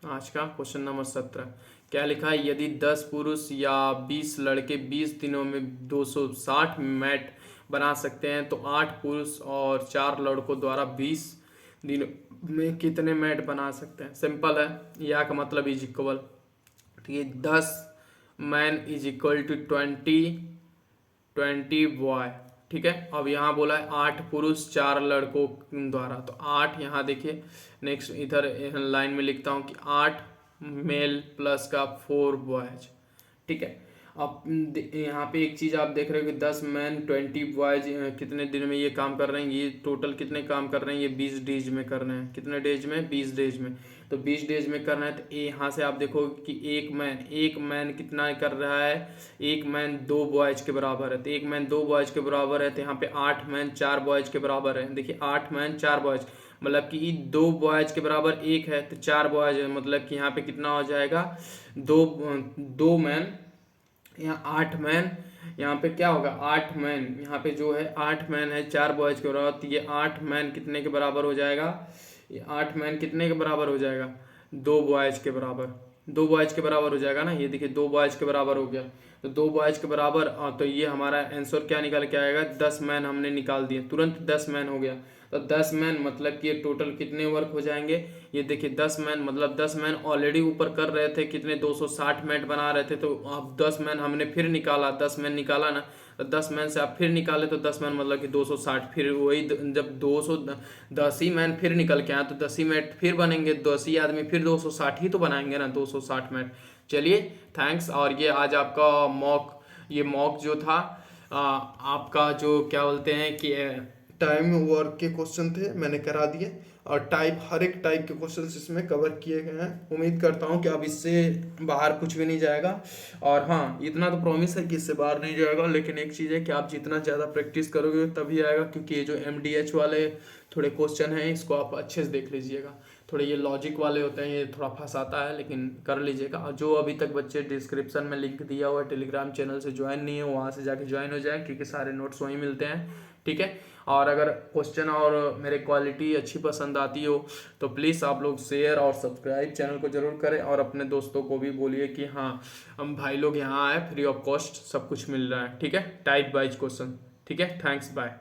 आज का, क्वेश्चन नंबर 17। क्या लिखा है? यदि 10 पुरुष या 20 लड़के 20 दिनों में 260 मैट बना सकते हैं तो 8 पुरुष और 4 लड़कों द्वारा 20 दिनों में कितने मैट बना सकते हैं? सिंपल है, या का मतलब इज इक्वल, ठीक है, 10 man is equal to 20 boy. ठीक है, अब यहाँ बोला है 8 पुरुष 4 लड़कों द्वारा, तो 8 यहाँ देखिए, नेक्स्ट इधर लाइन में लिखता हूँ कि 8 मेल प्लस का 4 बॉयज। ठीक है, अब यहाँ पे एक चीज़ आप देख रहे हो कि 10 मैन 20 बॉयज कितने दिन में ये काम कर रहे हैं, ये टोटल कितने काम कर रहे हैं, ये 20 डेज में कर रहे हैं। कितने डेज में? 20 डेज में। तो 20 डेज में करना है, तो यहाँ से आप देखो कि एक मैन कितना कर रहा है, एक मैन 2 बॉयज के बराबर है, तो एक मैन 2 बॉयज के बराबर है, तो यहाँ पे 8 मैन 4 बॉयज के बराबर है। देखिए 8 मैन 4 बॉयज, मतलब कि 2 बॉयज के बराबर 1 है, तो 4 बॉयज है, मतलब कि यहाँ पे कितना हो जाएगा? 2 मैन, यहाँ 8 मैन, यहाँ पे क्या होगा? 8 मैन, यहाँ पे जो है 8 मैन है 4 बॉयज के बराबर, तो ये 8 मैन कितने के बराबर हो जाएगा? ये 8 मैन कितने के बराबर हो जाएगा? 2 बॉयज के बराबर, 2 बॉयज के बराबर हो जाएगा ना। ये देखिए 2 बॉयज के बराबर हो गया, तो 2 बॉयज के बराबर, तो ये हमारा आंसर क्या निकल के आएगा? 10 मैन हमने निकाल दिए, तुरंत 10 मैन हो गया। तो 10 मैन मतलब कि ये टोटल कितने वर्क हो जाएंगे? ये देखिए 10 मैन मतलब 10 मैन ऑलरेडी ऊपर कर रहे थे, कितने 260 मैट बना रहे थे, तो अब 10 मैन हमने फिर निकाला, 10 मैन निकाला ना, तो 10 मैन से आप फिर निकाले तो 10 मैन मतलब कि 260, फिर वही जब 210 ही मैन फिर निकल के आए तो 10 ही मैट फिर बनेंगे, 10 ही आदमी फिर 260 ही तो बनाएंगे ना, 260 मैट। चलिए थैंक्स। और ये आज आपका मॉक जो था आपका जो क्या बोलते हैं कि टाइम वर्क के क्वेश्चन थे, मैंने करा दिए, और हर एक टाइप के क्वेश्चंस इसमें कवर किए गए हैं। उम्मीद करता हूँ कि अब इससे बाहर कुछ भी नहीं जाएगा, और हाँ इतना तो प्रॉमिस है कि इससे बाहर नहीं जाएगा, लेकिन एक चीज़ है कि आप जितना ज़्यादा प्रैक्टिस करोगे तभी आएगा, क्योंकि ये जो MDH वाले थोड़े क्वेश्चन हैं इसको आप अच्छे से देख लीजिएगा। थोड़े ये लॉजिक वाले होते हैं, ये थोड़ा फंसाता है, लेकिन कर लीजिएगा। और जो अभी तक बच्चे डिस्क्रिप्शन में लिंक दिया हुआ है टेलीग्राम चैनल से ज्वाइन नहीं है, वहाँ से जाके ज्वाइन हो जाए, क्योंकि सारे नोट्स वहीं मिलते हैं। ठीक है, और अगर क्वेश्चन और मेरे क्वालिटी अच्छी पसंद आती हो तो प्लीज़ आप लोग शेयर और सब्सक्राइब चैनल को ज़रूर करें, और अपने दोस्तों को भी बोलिए कि हाँ हम भाई लोग यहाँ आए, फ्री ऑफ कॉस्ट सब कुछ मिल रहा है। ठीक है, टाइप वाइज क्वेश्चन। ठीक है, थैंक्स, बाय।